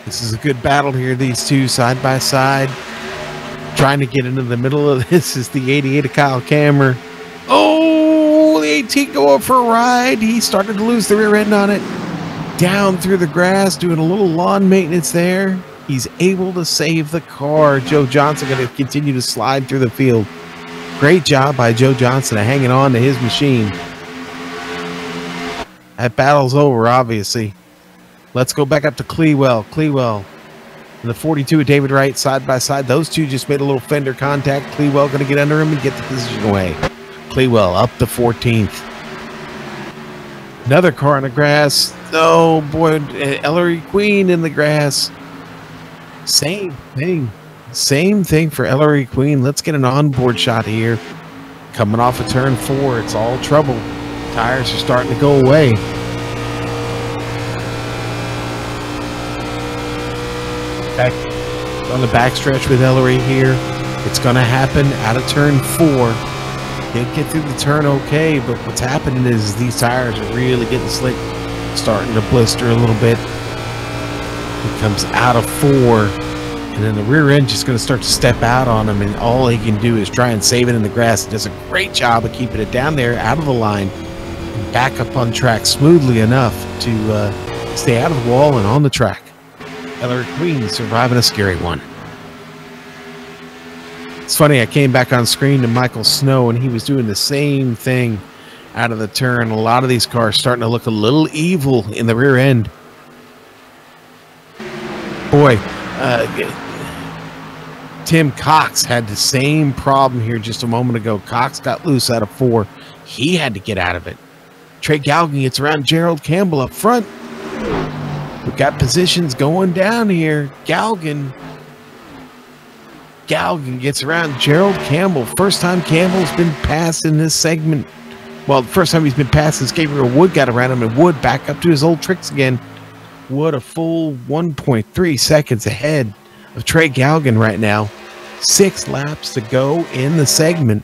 This is a good battle here. These two side by side. Trying to get into the middle of this is the 88 of Kyle Kammer. Oh, the 18 going for a ride. He started to lose the rear end on it. Down through the grass, doing a little lawn maintenance there. He's able to save the car. Joe Johnson going to continue to slide through the field. Great job by Joe Johnson of hanging on to his machine. That battle's over, obviously. Let's go back up to Clewell. Clewell and the 42 of David Wright side by side. Those two just made a little fender contact. Clewell going to get under him and get the position away. Clewell up the 14th. Another car in the grass. Oh boy, Ellery Queen in the grass. Same thing. Same thing for Ellery Queen. Let's get an onboard shot here. Coming off of turn 4. It's all trouble. Tires are starting to go away. Back on the backstretch with Ellery here. It's going to happen out of turn 4. Did get through the turn okay, but what's happening is these tires are really getting slick, starting to blister a little bit. He comes out of 4, and then the rear end just going to start to step out on him, and all he can do is try and save it in the grass. He does a great job of keeping it down there, out of the line, and back up on track smoothly enough to stay out of the wall and on the track. Ellery Queen surviving a scary one. It's funny, I came back on screen to Michael Snow, and he was doing the same thing out of the turn. A lot of these cars starting to look a little evil in the rear end. Tim Cox had the same problem here just a moment ago. Cox got loose out of 4. He had to get out of it. Trey Galgan gets around Gerald Campbell up front. We've got positions going down here. Galgan gets around Gerald Campbell. First time Campbell's been passed in this segment. Well, the first time he's been passed since Gabriel Wood got around him, and Wood back up to his old tricks again. Wood a full 1.3 seconds ahead of Trey Galgan right now. 6 laps to go in the segment.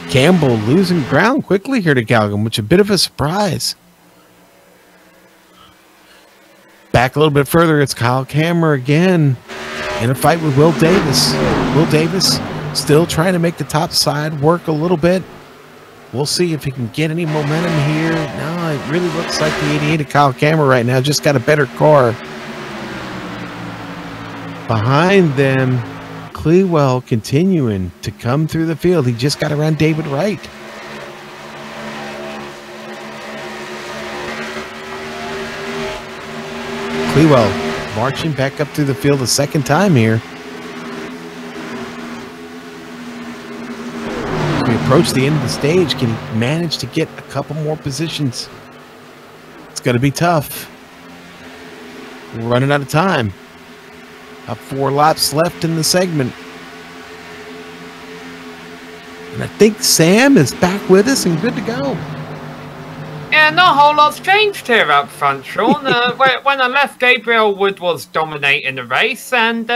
Campbell losing ground quickly here to Galgan, which is a bit of a surprise. Back a little bit further, it's Kyle Kammer again in a fight with Will Davis. Will Davis still trying to make the top side work a little bit. We'll see if he can get any momentum here. No, it really looks like the 88 of Kyle Kammer right now just got a better car. Behind them, Clewell continuing to come through the field. He just got around David Wright. Clewell marching back up through the field a second time here. As we approach the end of the stage, can he manage to get a couple more positions? It's going to be tough. We're running out of time. About 4 laps left in the segment. And I think Sam is back with us and good to go. Yeah, not a whole lot's changed here up front, Sean. When I left, Gabriel Wood was dominating the race, and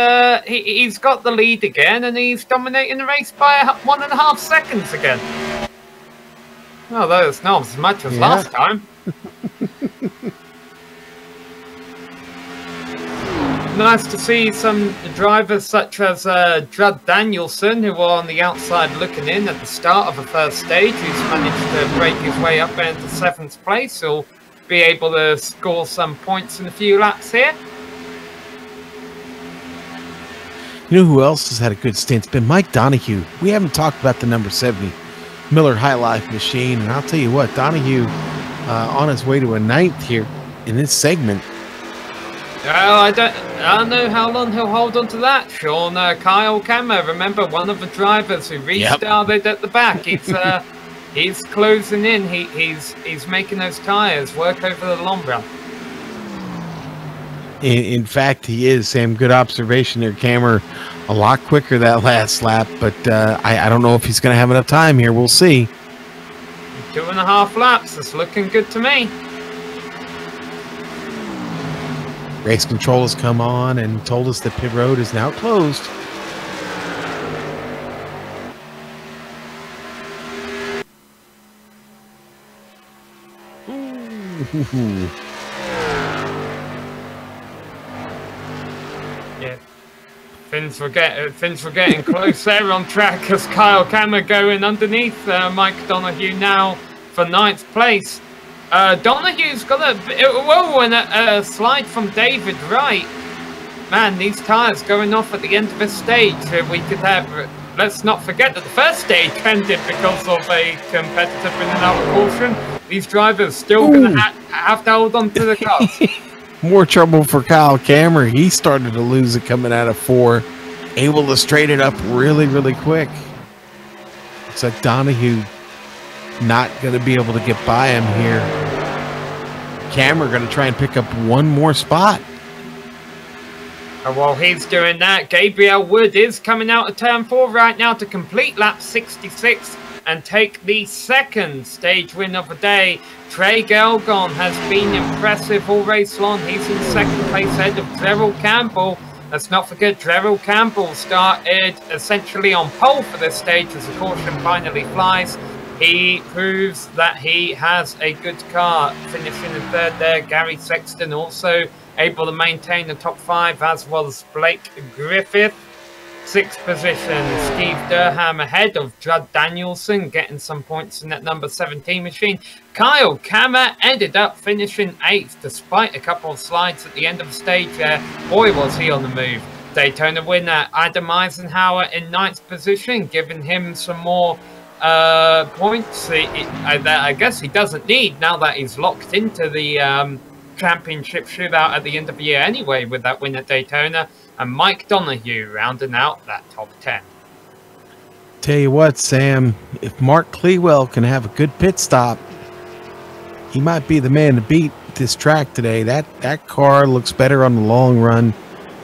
he's got the lead again, and he's dominating the race by 1.5 seconds again. Although it's not as much as last time. Nice to see some drivers such as Judd Danielson, who were on the outside looking in at the start of the first stage, who's managed to break his way up into 7th place. He'll be able to score some points in a few laps here. You know who else has had a good stint? It's been Mike Donahue. We haven't talked about the number 70 Miller High Life machine, and I'll tell you what, Donahue on his way to a 9th here in this segment. Well, I don't know how long he'll hold on to that, Sean. Kyle Kammer, remember, one of the drivers who restarted at the back. He's closing in. He's making those tires work over the long run. In fact, he is, Sam. Good observation there, Kammer. A lot quicker that last lap, but I don't know if he's going to have enough time here. We'll see. 2.5 laps. It's looking good to me. Race control has come on and told us that pit road is now closed. Ooh. Yeah, things were getting close there on track as Kyle Kammer going underneath Mike Donahue now for 9th place. Donahue's got a slide from David Wright. Man, these tyres going off at the end of this stage. We could have, let's not forget that the first stage ended because of a competitor bringing out a caution. These drivers still going to have to hold on to the cars. More trouble for Kyle Kammer. He started to lose it coming out of 4. Able to straighten it up really, really quick. It's like Donahue not going to be able to get by him here. Kammer going to try and pick up one more spot. And while he's doing that, Gabriel Wood is coming out of turn 4 right now to complete lap 66 and take the 2nd stage win of the day. Trey Galgan has been impressive all race long. He's in 2nd place ahead of Gerald Campbell. Let's not forget, Gerald Campbell started essentially on pole for this stage as the caution finally flies. He proves that he has a good car, finishing in 3rd there. Gary Sexton also able to maintain the top 5, as was Blake Griffith. 6th position, Steve Durham ahead of Judd Danielson, getting some points in that number 17 machine. Kyle Kammer ended up finishing 8th, despite a couple of slides at the end of the stage there. Boy, was he on the move. Daytona winner Adam Eisenhower in 9th position, giving him some more points I guess he doesn't need now that he's locked into the championship shootout at the end of the year anyway with that win at Daytona, and Mike Donohue rounding out that top 10. Tell you what, Sam, if Mark Clewell can have a good pit stop, he might be the man to beat this track today. That car looks better on the long run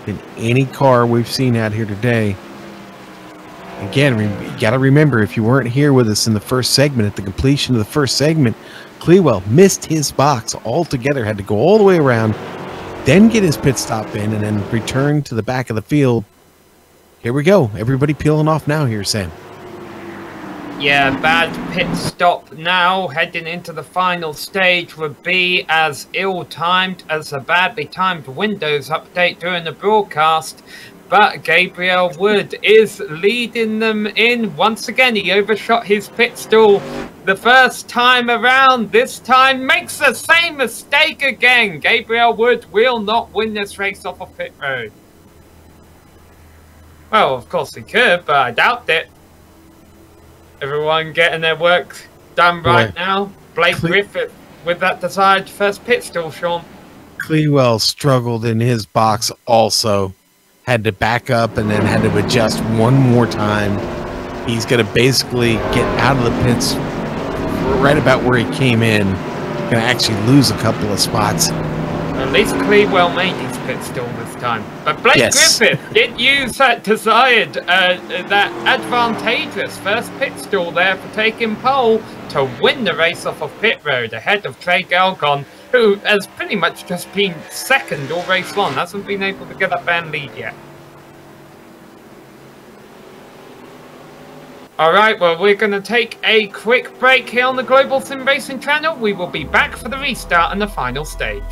than any car we've seen out here today. Again, you got to remember, if you weren't here with us in the first segment, at the completion of the first segment, Clewell missed his box altogether, had to go all the way around, then get his pit stop in, and then return to the back of the field. Here we go. Everybody peeling off now here, Sam. Yeah, bad pit stop now, heading into the final stage, would be as ill-timed as a badly timed Windows update during the broadcast. But Gabriel Wood is leading them in. Once again, he overshot his pit stall the first time around. This time makes the same mistake again. Gabriel Wood will not win this race off of pit road. Well, of course he could, but I doubt it. Everyone getting their work done right now. Blake Griffith with that desired first pit stall, Sean. Clewell struggled in his box also. Had to back up and then had to adjust one more time. He's going to basically get out of the pits right about where he came in. Going to actually lose a couple of spots. At least Clewell made his pit stall this time. But Blake Griffith did use that desired, that advantageous first pit stall there for taking pole to win the race off of pit road ahead of Trey Galgon, who has pretty much just been second all race long. Hasn't been able to get that band lead yet. Alright, well, we're going to take a quick break here on the Global SimRacing Channel. We will be back for the restart and the final stage.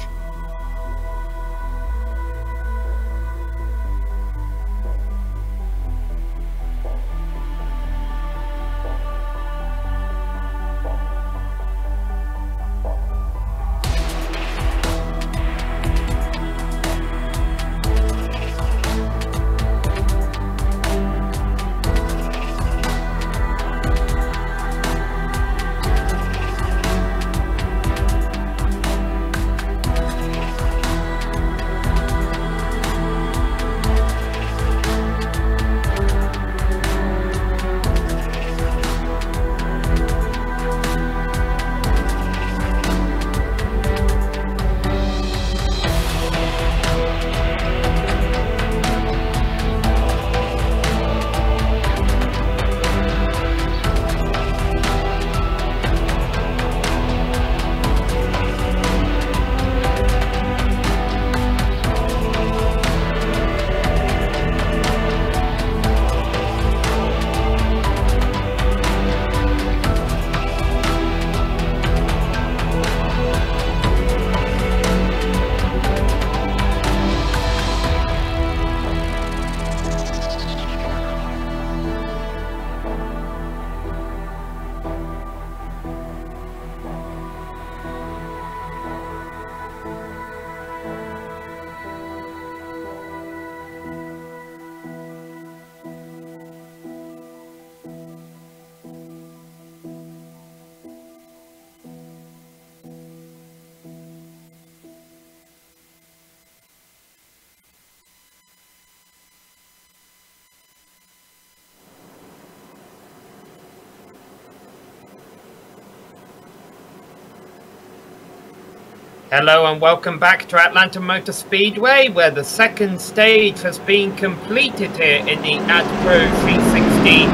Hello and welcome back to Atlanta Motor Speedway, where the second stage has been completed here in the AdPro 360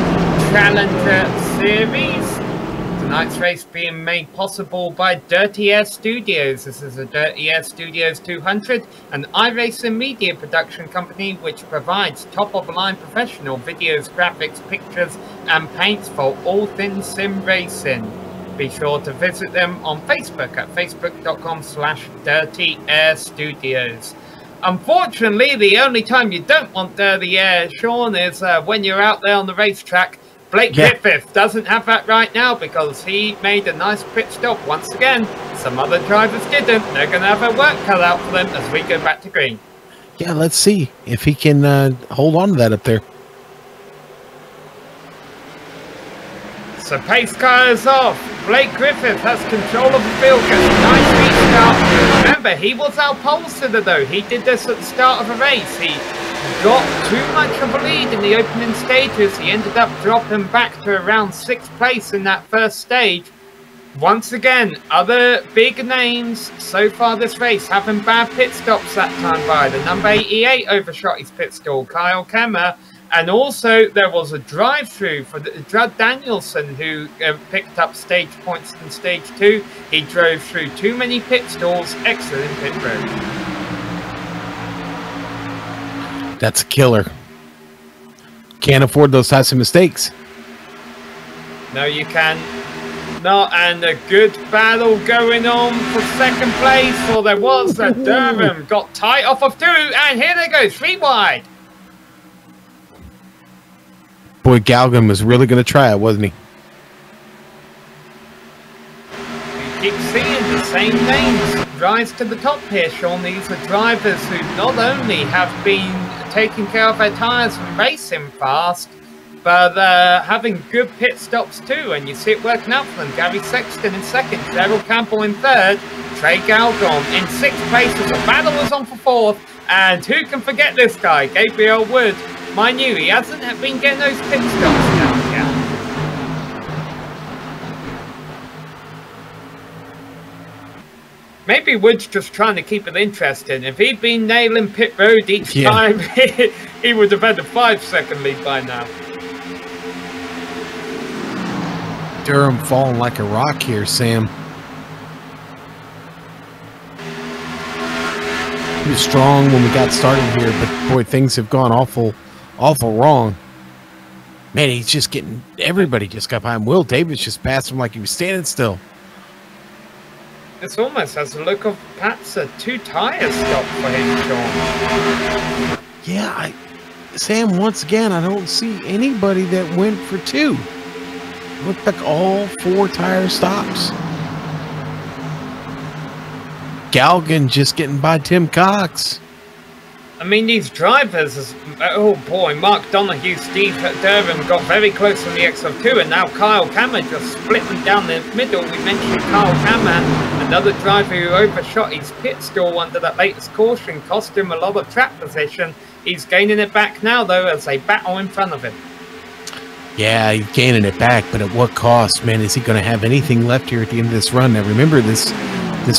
Challenger Series. Tonight's race being made possible by Dirty Air Studios. This is a Dirty Air Studios 200, an iRacing media production company which provides top-of-the-line professional videos, graphics, pictures and paints for all things sim racing. Be sure to visit them on Facebook at facebook.com/Dirty Air Studios. Unfortunately, the only time you don't want Dirty Air, Sean, is when you're out there on the racetrack. Blake Griffith doesn't have that right now because he made a nice pit stop once again. Some other drivers didn't. They're going to have their work cut out for them as we go back to green. Yeah, let's see if he can hold on to that up there. So pace car is off. Blake Griffith has control of the field, gets a nice start. Remember, he was our pole sitter though. He did this at the start of the race. He got too much of a lead in the opening stages. He ended up dropping back to around 6th place in that first stage. Once again, other big names so far this race having bad pit stops that time by. The number 88 overshot his pit stall, Kyle Kemmer. And also there was a drive-through for Judd Danielson, who picked up stage points in stage 2. He drove through too many pit stalls, exiting pit road. That's a killer. Can't afford those types of mistakes. No, you can not. And a good battle going on for 2nd place. Or there was. Durham got tight off of 2. And here they go, 3 wide. Boy, Galgan was really going to try it, wasn't he? You keep seeing the same names rise to the top here, Sean. These are drivers who not only have been taking care of their tyres and racing fast, but having good pit stops too, and you see it working out for them. Gary Sexton in 2nd, Gerald Campbell in 3rd, Trey Galgon in 6th place as the battle was on for 4th, and who can forget this guy, Gabriel Wood. Mind you, he hasn't been getting those pit stops now yet. Maybe Wood's just trying to keep it interesting. If he'd been nailing pit road each time, he would have had a 5-second lead by now. Durham falling like a rock here, Sam. He was strong when we got started here, but boy, things have gone awful wrong. Man, he's just getting, everybody just got behind. Will Davis just passed him like he was standing still. This almost has the look of perhaps a 2 tire stop for him, Sean. Yeah, Sam, once again, I don't see anybody that went for 2. Looked like all 4 tire stops. Galgan just getting by Tim Cox. I mean, these drivers, oh boy, Mark Donahue, Steve Durham got very close on the XF2, and now Kyle Kammer just split them down the middle. We mentioned Kyle Kammer, another driver who overshot his pit stall under that latest caution, cost him a lot of track position. He's gaining it back now, though, as they battle in front of him. Yeah, he's gaining it back, but at what cost, man? Is he going to have anything left here at the end of this run? Now, remember this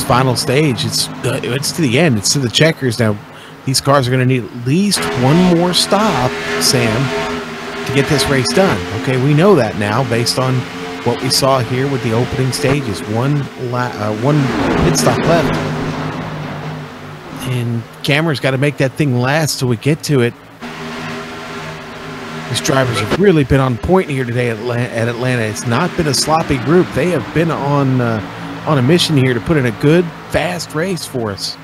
final stage. It's to the end. It's to the checkers now. These cars are going to need at least one more stop, Sam, to get this race done. Okay, we know that now based on what we saw here with the opening stages. One pit stop left. And Cameron's got to make that thing last till we get to it. These drivers have really been on point here today at Atlanta. It's not been a sloppy group. They have been on a mission here to put in a good, fast race for us.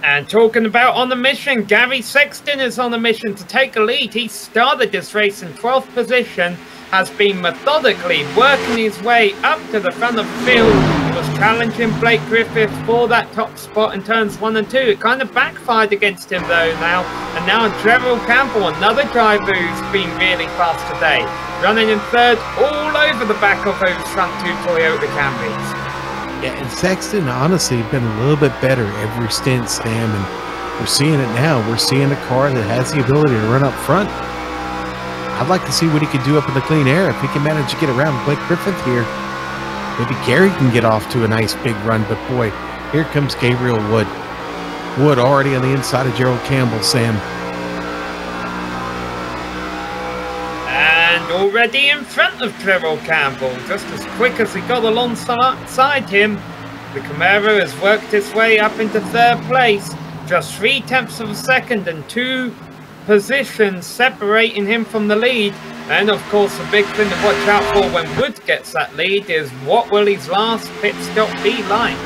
And talking about on the mission, Gary Sexton is on a mission to take a lead. He started this race in 12th position, has been methodically working his way up to the front of the field. He was challenging Blake Griffith for that top spot in turns 1 and 2. It kind of backfired against him though now. And now Gerald Campbell, another driver who's been really fast today, running in 3rd all over the back of those front 2 Toyota Camrys. Yeah, and Sexton honestly been a little bit better every stint, Sam, and we're seeing it now. We're seeing a car that has the ability to run up front. I'd like to see what he could do up in the clean air if he can manage to get around Blake Griffith here. Maybe Gary can get off to a nice big run, but boy, here comes Gabriel Wood. Wood already on the inside of Gerald Campbell, Sam. Already in front of Gerald Campbell, just as quick as he got alongside him. The Camaro has worked its way up into 3rd place, just 3/10 of a second and 2 positions separating him from the lead. And of course, the big thing to watch out for when Wood gets that lead is what will his last pit stop be like?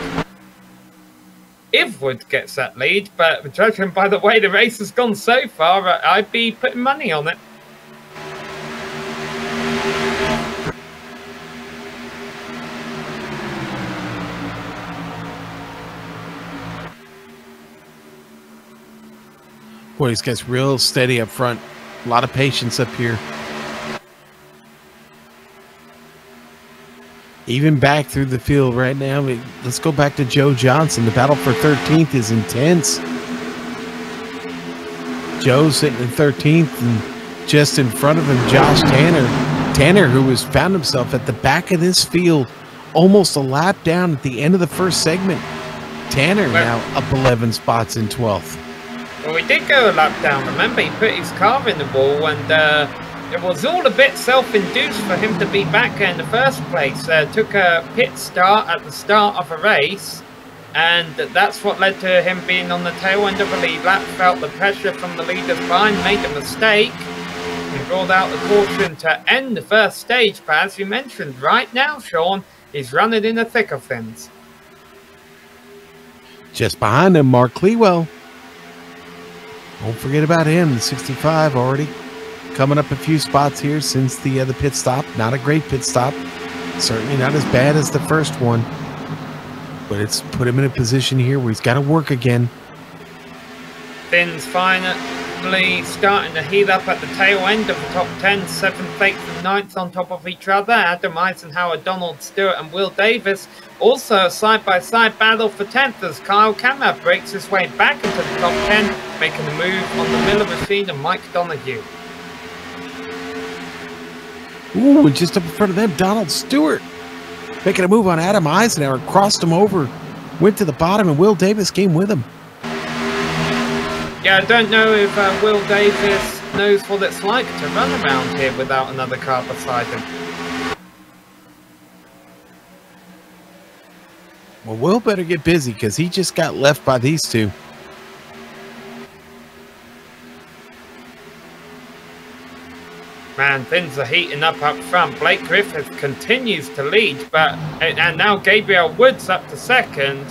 If Wood gets that lead, but judging by the way the race has gone so far, I'd be putting money on it. Boy, these guys real steady up front. A lot of patience up here. Even back through the field right now, let's go back to Joe Johnson. The battle for 13th is intense. Joe's sitting in 13th, and just in front of him, Josh Tanner. Tanner, who has found himself at the back of this field, almost a lap down at the end of the first segment. Tanner now up 11 spots in 12th. Well, he did go a lap down. Remember, he put his car in the wall, and it was all a bit self-induced for him to be back in the first place. Took a pit start at the start of a race, and that's what led to him being on the tail end of the lead lap. Felt the pressure from the leaders behind, made a mistake, and brought out the caution to end the first stage. But as you mentioned, right now, Sean, he's running in the thick of things. Just behind him, Mark Clewell. Don't forget about him, the 65 already coming up a few spots here since the pit stop. Not a great pit stop. Certainly not as bad as the first one. But it's put him in a position here where he's got to work again. Finn's finally starting to heat up at the tail end of the top 10. 7th, 8th and 9th on top of each other. Adam Eisenhower, Donald Stewart and Will Davis. Also a side-by-side battle for 10th as Kyle Kammer breaks his way back into the top 10, making a move on the Miller machine and Mike Donoghue. Ooh, and just up in front of them, Donald Stewart making a move on Adam Eisenhower, crossed him over, went to the bottom, and Will Davis came with him. Yeah, I don't know if Will Davis knows what it's like to run around here without another car beside him. Well, Will better get busy because he just got left by these two. Man, things are heating up front. Blake Griffith continues to lead, and now Gabriel Wood's up to second.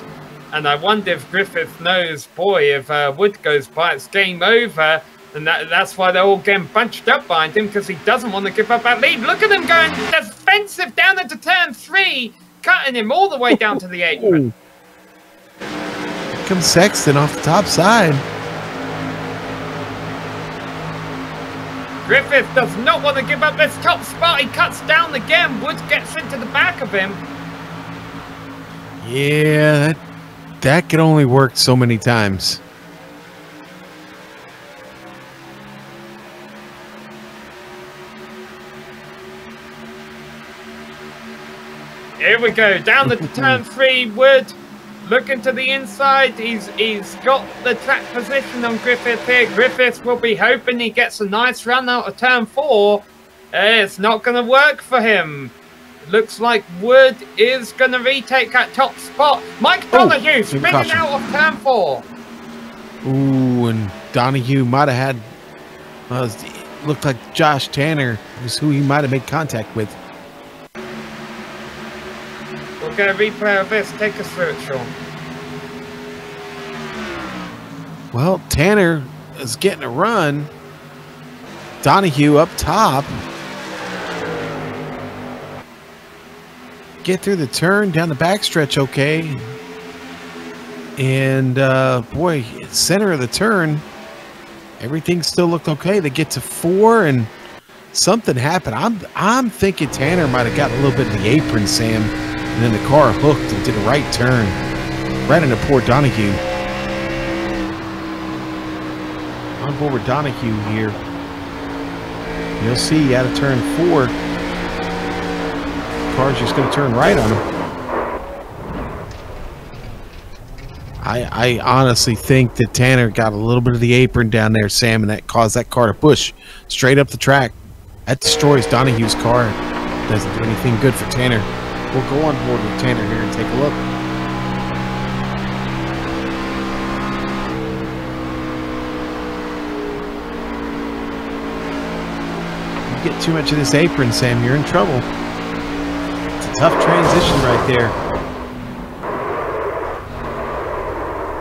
And I wonder if Griffith knows, boy, if Wood goes by, it's game over. And that's why they're all getting bunched up behind him, because he doesn't want to give up that lead. Look at him going defensive down into turn 3, cutting him all the way down to the apron. Here comes Sexton off the top side. Griffith does not want to give up this top spot. He cuts down again. Wood gets into the back of him. Yeah, that can only work so many times. Here we go, down the turn 3, Wood looking to the inside. He's got the track position on Griffith here. Griffith will be hoping he gets a nice run out of turn 4. It's not going to work for him. Looks like Wood is going to retake that top spot. Mike Donoghue spinning out of turn 4. Ooh, and Donoghue might have had, looked like Josh Tanner was who he might have made contact with. We'll get a replay of this. Take us through it, Sean. Well, Tanner is getting a run. Donoghue up top. Get through the turn, down the backstretch okay. And, boy, center of the turn, everything still looked okay. They get to 4, and something happened. I'm thinking Tanner might have gotten a little bit of the apron, Sam. And then the car hooked and did a right turn. Right into poor Donoghue. On board with Donoghue here. You'll see out of turn 4. The car's just going to turn right on him. I honestly think that Tanner got a little bit of the apron down there, Sam, and that caused that car to push straight up the track. That destroys Donoghue's car. Doesn't do anything good for Tanner. We'll go on board with Tanner here and take a look. You get too much of this apron, Sam, you're in trouble. It's a tough transition right there.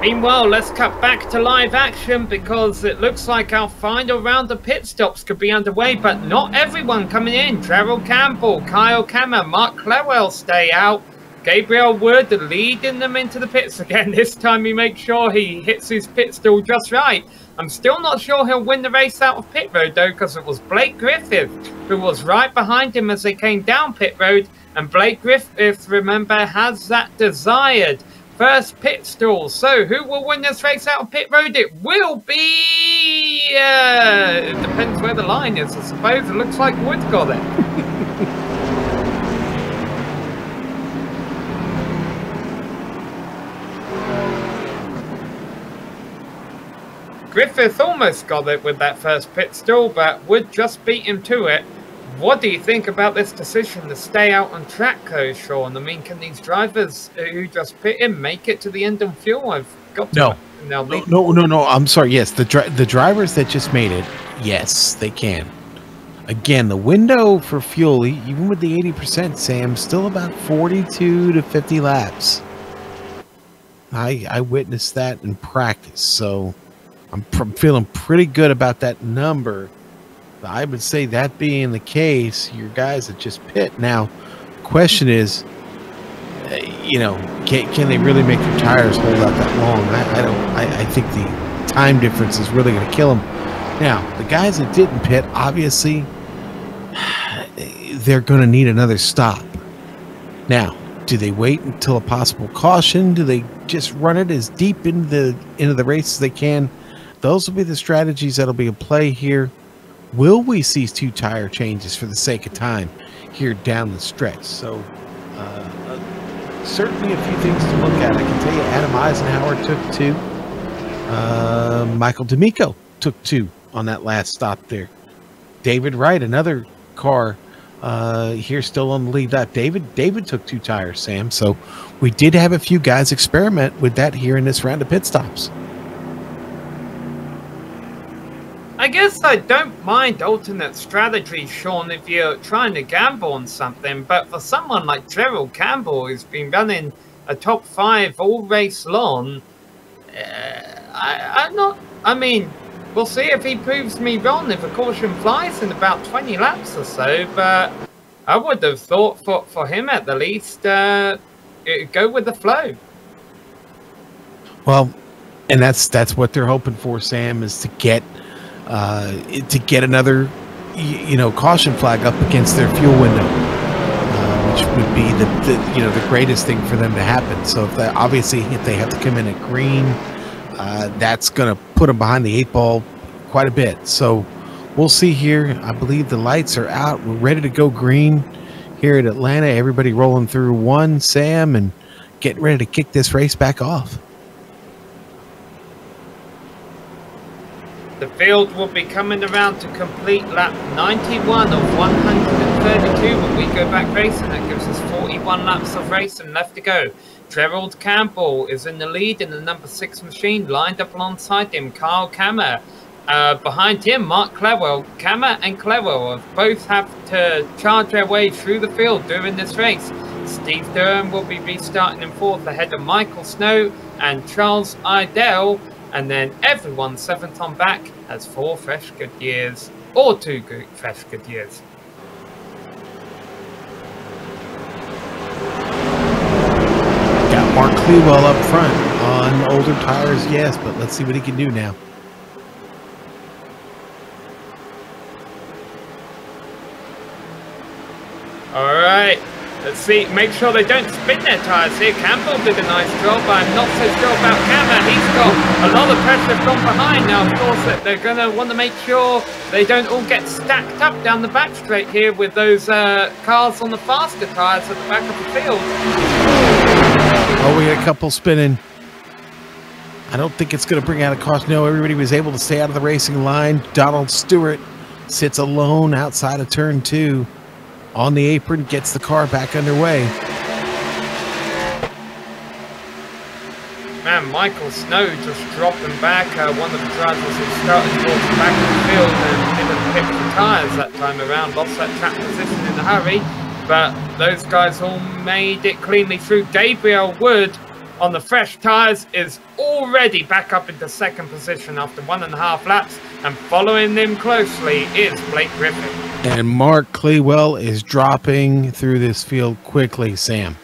Meanwhile, let's cut back to live action because it looks like our final round of pit stops could be underway, but not everyone coming in. Trevor Campbell, Kyle Kammer, Mark Clewell stay out. Gabriel Wood leading them into the pits again. This time he makes sure he hits his pit stall just right. I'm still not sure he'll win the race out of pit road though, because it was Blake Griffith who was right behind him as they came down pit road, And Blake Griffith, remember, has that desired first pit stall. So who will win this race out of pit road? It will be... it depends where the line is, I suppose. It looks like Wood got it. Griffith almost got it with that first pit stall, but Wood just beat him to it. What do you think about this decision to stay out on track, Coach Sean? I mean, can these drivers who just pit in make it to the end on fuel? I've got to No. I'm sorry. Yes, the drivers that just made it, yes, they can. Again, the window for fuel, even with the 80%, Sam, still about 42 to 50 laps. I witnessed that in practice, so I'm feeling pretty good about that number. I would say that being the case, your guys that just pit now, the question is, can they really make their tires hold out that long? I think the time difference is really going to kill them. Now, the guys that didn't pit, obviously, they're going to need another stop. Now, do they wait until a possible caution? Do they just run it as deep into the race as they can? Those will be the strategies that'll be in play here. Will we see 2 tire changes for the sake of time here down the stretch? So certainly a few things to look at. I can tell you Adam Eisenhower took 2. Michael D'Amico took 2 on that last stop there. David Wright, another car here still on the lead lap. David took 2 tires, Sam. So we did have a few guys experiment with that here in this round of pit stops. I guess I don't mind alternate strategies, Sean, if you're trying to gamble on something, but for someone like Gerald Campbell, who's been running a top 5 all race long, I mean, we'll see if he proves me wrong if a caution flies in about 20 laps or so, but I would have thought for him at the least, go with the flow. Well, and that's what they're hoping for, Sam, is to get another caution flag up against their fuel window, which would be the greatest thing for them to happen. So if they have to come in at green, that's going to put them behind the 8 ball quite a bit. So we'll see here. I believe the lights are out. We're ready to go green here at Atlanta. Everybody rolling through 1, Sam, and getting ready to kick this race back off. The field will be coming around to complete lap 91 of 132 when we go back racing. That gives us 41 laps of racing left to go. Gerald Campbell is in the lead in the number 6 machine, lined up alongside him, Kyle Kammer. Behind him, Mark Clewell. Kammer and Clewell both have to charge their way through the field during this race. Steve Durham will be restarting in 4th ahead of Michael Snow and Charles Idell. And then everyone 7th on back has 4 fresh good years, or 2 fresh good years. Got Mark Clewell up front on older tires, yes, but let's see what he can do now. All right. Let's see, make sure they don't spin their tyres here. Campbell did a nice job. I'm not so sure about Kammer. He's got a lot of pressure from behind now. Of course, that they're going to want to make sure they don't all get stacked up down the back straight here with those cars on the faster tyres at the back of the field. Oh, we had a couple spinning. I don't think it's going to bring out a caution. No, everybody was able to stay out of the racing line. Donald Stewart sits alone outside of turn 2. On the apron, gets the car back underway. Man, Michael Snow just dropping back. One of the drivers who started towards the back of the field and didn't pick the tyres that time around. Lost that track position in a hurry. But those guys all made it cleanly through. Gabriel Wood on the fresh tyres is already back up into 2nd position after 1.5 laps. And following them closely is Blake Griffin. And Mark Clewell is dropping through this field quickly, Sam.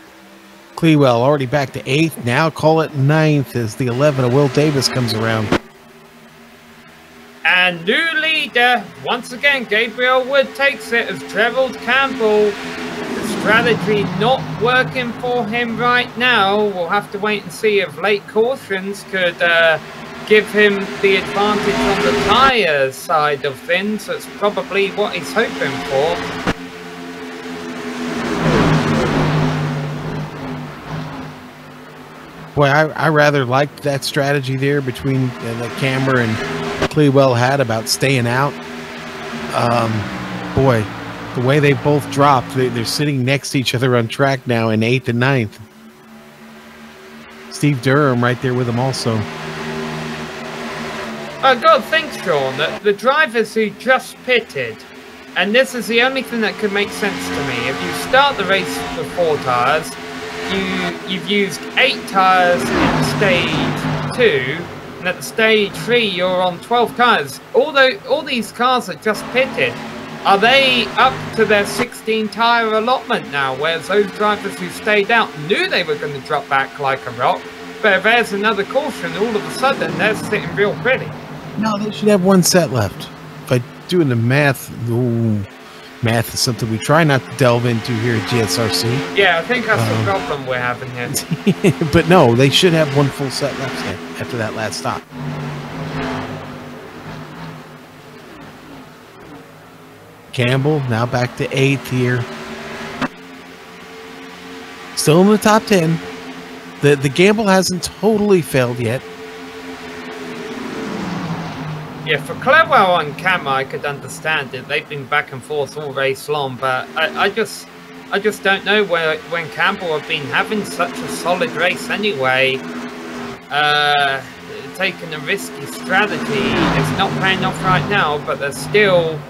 Clewell already back to 8th. Now call it 9th as the 11 of Will Davis comes around. And new leader, once again, Gabriel Wood takes it as Gerald Campbell is strategy not working for him right now. We'll have to wait and see if late cautions could give him the advantage on the tyres side of things. That's probably what he's hoping for. Boy, I rather liked that strategy there between that Camber and Clewell had about staying out. Boy, the way they both dropped, they're sitting next to each other on track now in 8th and 9th. Steve Durham right there with them also. Oh God, thanks, Sean. The drivers who just pitted, and this is the only thing that could make sense to me. If you start the race with 4 tyres, you've used 8 tyres in stage 2, and at stage 3 you're on 12 tyres. All these cars that just pitted, are they up to their 16 tyre allotment now? Whereas those drivers who stayed out knew they were going to drop back like a rock, but if there's another caution, all of a sudden they're sitting real pretty. No, they should have 1 set left. If I doing the math, math is something we try not to delve into here at GSRC. Yeah, I think that's the problem we're having here. But no, they should have 1 full set left after that last stop. Campbell now back to 8th here. Still in the top 10. The gamble hasn't totally failed yet. Yeah, for Clewell and Cam, I could understand it. They've been back and forth all race long, but I just don't know when Campbell have been having such a solid race anyway. Taking a risky strategy is not paying off right now, but there's still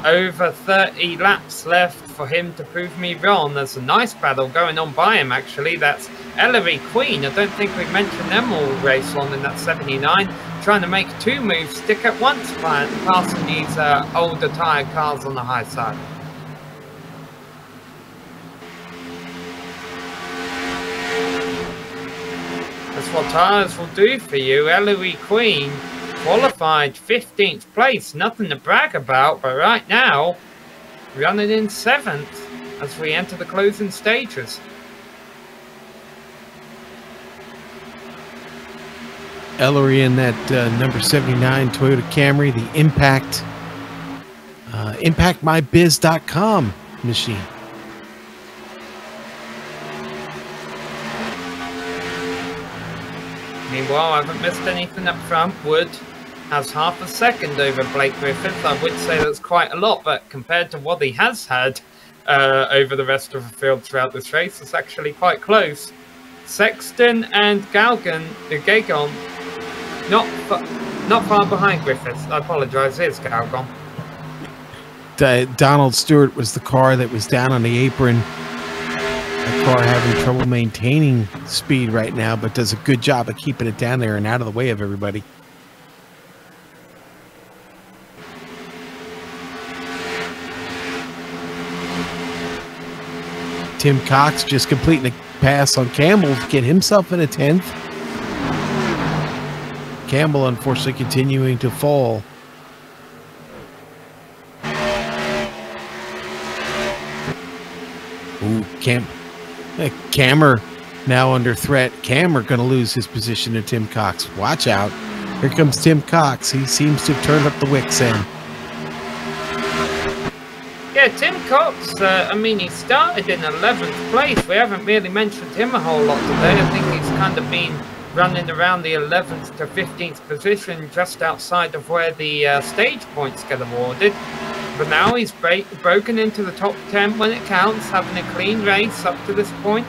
over 30 laps left for him to prove me wrong. There's a nice battle going on by him, actually. That's Ellery Queen. I don't think we've mentioned them all race long in that 79. Trying to make 2 moves stick at once, passing these older tyre cars on the high side. That's what tyres will do for you. Ellery Queen qualified 15th place, nothing to brag about, but right now running in 7th as we enter the closing stages. Ellery in that number 79 Toyota Camry, the Impact, ImpactMyBiz.com machine. Meanwhile, I haven't missed anything up front. Wood has half a second over Blake Griffith. I would say that's quite a lot, but compared to what he has had over the rest of the field throughout this race, it's actually quite close. Sexton and Gagon not far behind Griffith. I apologise, here's Galgon. Donald Stewart was the car that was down on the apron. That car having trouble maintaining speed right now, but does a good job of keeping it down there and out of the way of everybody. Tim Cox just completing a pass on Campbell to get himself in a 10th. Campbell, unfortunately, continuing to fall. Ooh, Cammer now under threat. Cammer going to lose his position to Tim Cox. Watch out. Here comes Tim Cox. He seems to have turned up the wicks in. Yeah, Tim Cox, I mean, he started in 11th place. We haven't really mentioned him a whole lot today. I think he's kind of been running around the 11th to 15th position, just outside of where the stage points get awarded. But now he's broken into the top 10 when it counts, having a clean race up to this point.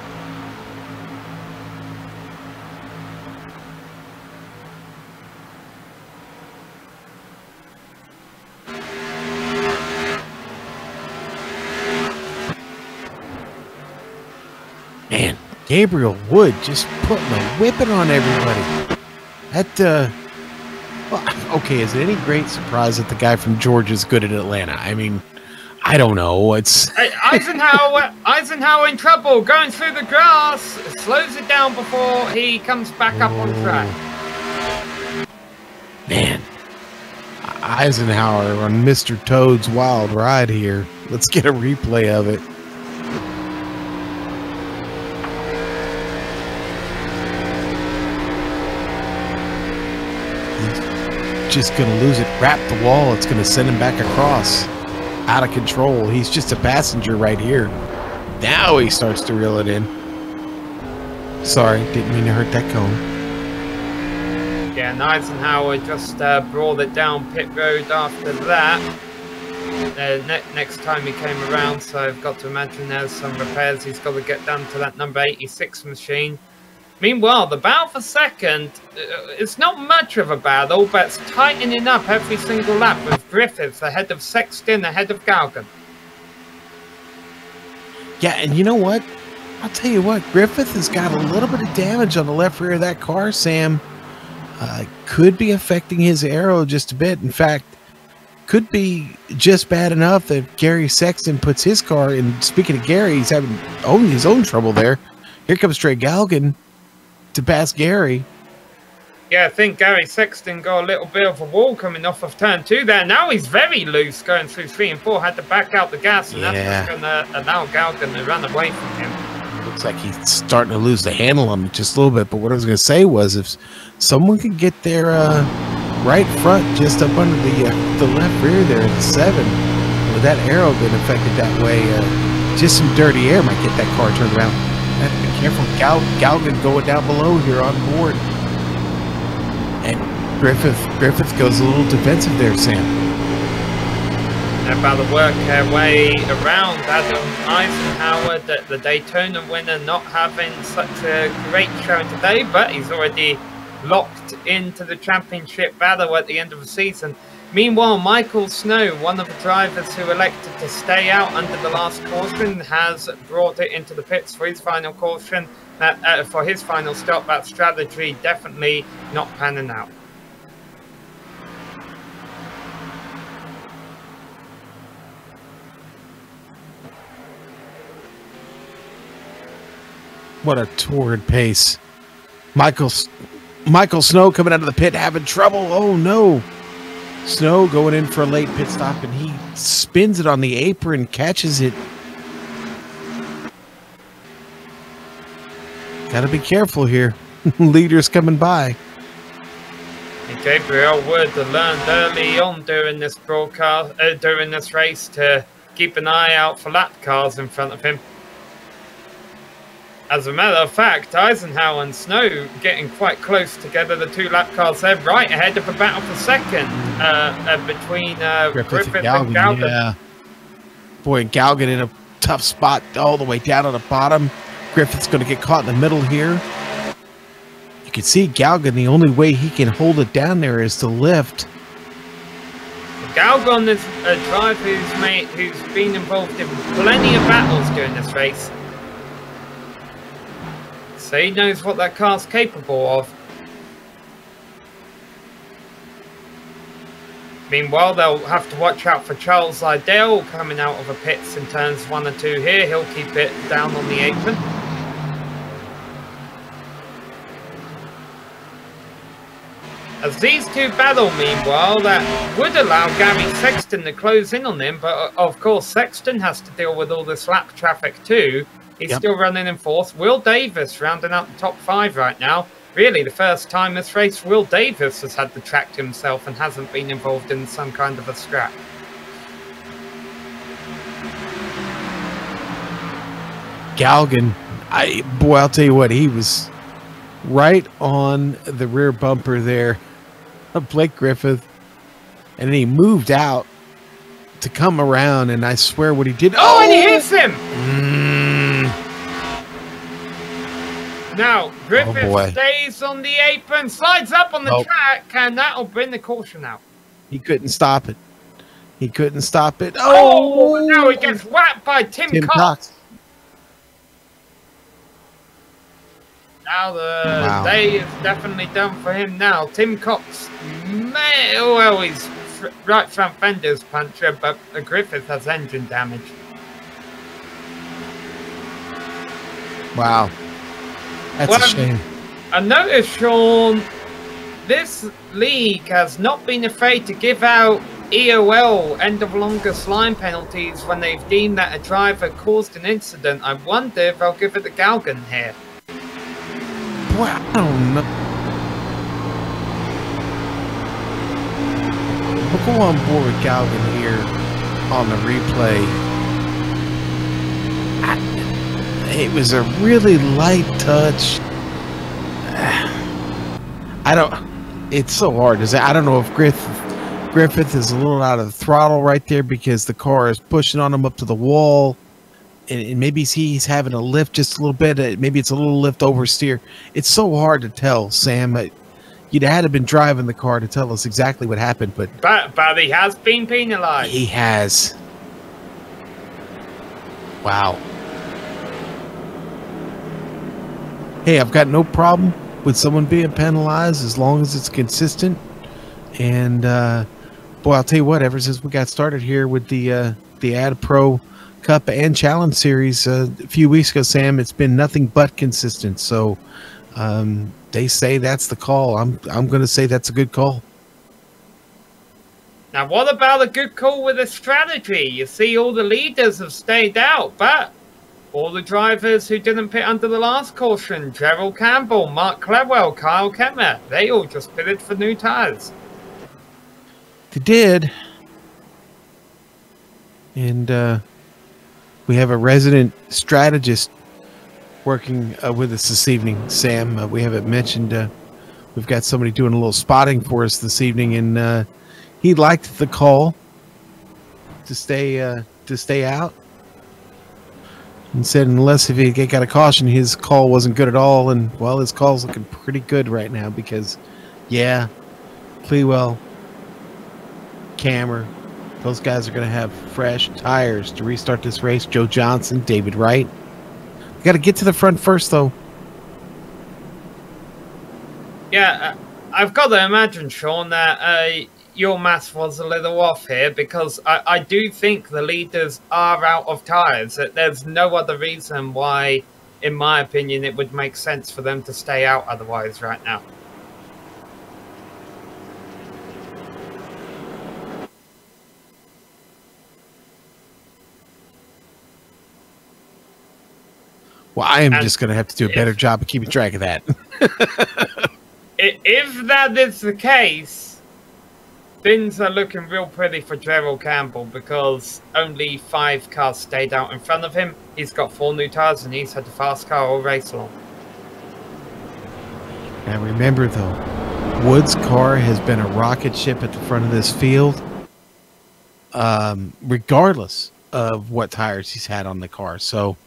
Man, Gabriel Wood just putting a whipping on everybody. That, well, okay, is it any great surprise that the guy from Georgia is good at Atlanta? I mean, I don't know. It's Eisenhower in trouble, going through the grass, slows it down before he comes back up on track. Man, Eisenhower on Mr. Toad's wild ride here. Let's get a replay of it. just going to lose it. Wrap the wall. It's going to send him back across. Out of control. He's just a passenger right here. Now he starts to reel it in. Sorry, didn't mean to hurt that cone. Yeah, and Eisenhower just brought it down pit road after that. Next time he came around, so I've got to imagine there's some repairs he's got to get done to that number 86 machine. Meanwhile, the battle for second, it's not much of a battle, but it's tightening up every single lap with Griffiths ahead of Sexton, ahead of Galgan. Yeah, and you know what? I'll tell you what, Griffith has got a little bit of damage on the left rear of that car, Sam. Could be affecting his aero just a bit. In fact, could be just bad enough that Gary Sexton puts his car in. Speaking of Gary, he's having his own trouble there. Here comes Trey Galgan to pass Gary. Yeah, I think Gary Sexton got a little bit of a wall coming off of turn 2 there. Now he's very loose going through 3 and 4. Had to back out the gas, and that's just going to allow Galgan to run away from him. Looks like he's starting to lose the handle on it just a little bit. But what I was going to say was, if someone could get their right front just up under the left rear there at 7, with that arrow being affected that way, just some dirty air might get that car turned around. Have to be careful. Galgan going down below here on board. And Griffith goes a little defensive there, Sam. They're about to work their way around Adam Eisenhower, the Daytona winner, not having such a great showing today, but he's already locked into the championship battle at the end of the season. Meanwhile, Michael Snow, one of the drivers who elected to stay out under the last caution, has brought it into the pits for his final caution. For his final stop. That strategy definitely not panning out. What a torrid pace. Michael Snow coming out of the pit having trouble. Oh no. Snow going in for a late pit stop, and he spins it on the apron, catches it. Gotta be careful here. Leaders coming by. And Gabriel Wood learned early on during this broadcast, during this race, to keep an eye out for lap cars in front of him. As a matter of fact, Eisenhower and Snow getting quite close together. The 2 lap cars there, right ahead of the battle for second between Griffith and Galgan. Yeah. Boy, Galgan in a tough spot all the way down on the bottom. Griffith's going to get caught in the middle here. You can see Galgan, the only way he can hold it down there is to lift. Galgan is a driver who's been involved in plenty of battles during this race. So he knows what that car's capable of. Meanwhile, they'll have to watch out for Charles Liddell coming out of the pits in turns 1 and 2 here. He'll keep it down on the apron. As these 2 battle, meanwhile, that would allow Gary Sexton to close in on him, but of course Sexton has to deal with all this lap traffic too. He's still running in 4th. Will Davis rounding out the top 5 right now. Really, the first time this race, Will Davis has had the track to himself and hasn't been involved in some kind of a scrap. Galgan, I'll tell you what, he was right on the rear bumper there of Blake Griffith, and then he moved out to come around, and I swear what he did. Oh, and he hits him! Now, Griffith stays on the apron, slides up on the track, and that'll bring the caution out. He couldn't stop it. He couldn't stop it. Oh, now he gets whacked by Tim Cox. Now the day is definitely done for him now. Tim Cox, well, he's right front fender's puncher, but Griffith has engine damage. Wow. That's a shame. I noticed, Sean, this league has not been afraid to give out EOL, end of longest line penalties, when they've deemed that a driver caused an incident. I wonder if they'll give it to Galgan here. Boy, I don't know. full on board with Galvin here on the replay. It was a really light touch. It's so hard. I don't know if Griffith is a little out of the throttle right there because the car is pushing on him up to the wall. And maybe he's having a lift just a little bit. Maybe it's a little lift oversteer. It's so hard to tell, Sam. You'd had to been driving the car to tell us exactly what happened. But he has been penalized. He has. Wow. Hey, I've got no problem with someone being penalized as long as it's consistent. And boy, I'll tell you what, ever since we got started here with the AdPro Cup and Challenge Series a few weeks ago, Sam, it's been nothing but consistent. So they say that's the call. I'm going to say that's a good call. Now, what about a good call with a strategy? You see, all the leaders have stayed out, but all the drivers who didn't pit under the last caution, Gerald Campbell, Mark Clewell, Kyle Kemmer, they all just pitted for new tyres. They did. And we have a resident strategist working with us this evening, Sam. We haven't mentioned we've got somebody doing a little spotting for us this evening, and he liked the call to stay out. And said unless if he got a caution, his call wasn't good at all. And, well, his call's looking pretty good right now because, yeah, Clewell, Cammer, those guys are going to have fresh tires to restart this race. Joe Johnson, David Wright. You got to get to the front first, though. Yeah, I've got to imagine, Sean, that your maths was a little off here because I do think the leaders are out of tyres. There's no other reason why, in my opinion, it would make sense for them to stay out otherwise right now. Well, I am just going to have to do a better job of keeping track of that. If that is the case, things are looking real pretty for Gerald Campbell because only 5 cars stayed out in front of him. He's got 4 new tyres and he's had the fast car all race long. Now remember, though, Wood's car has been a rocket ship at the front of this field, regardless of what tires he's had on the car. So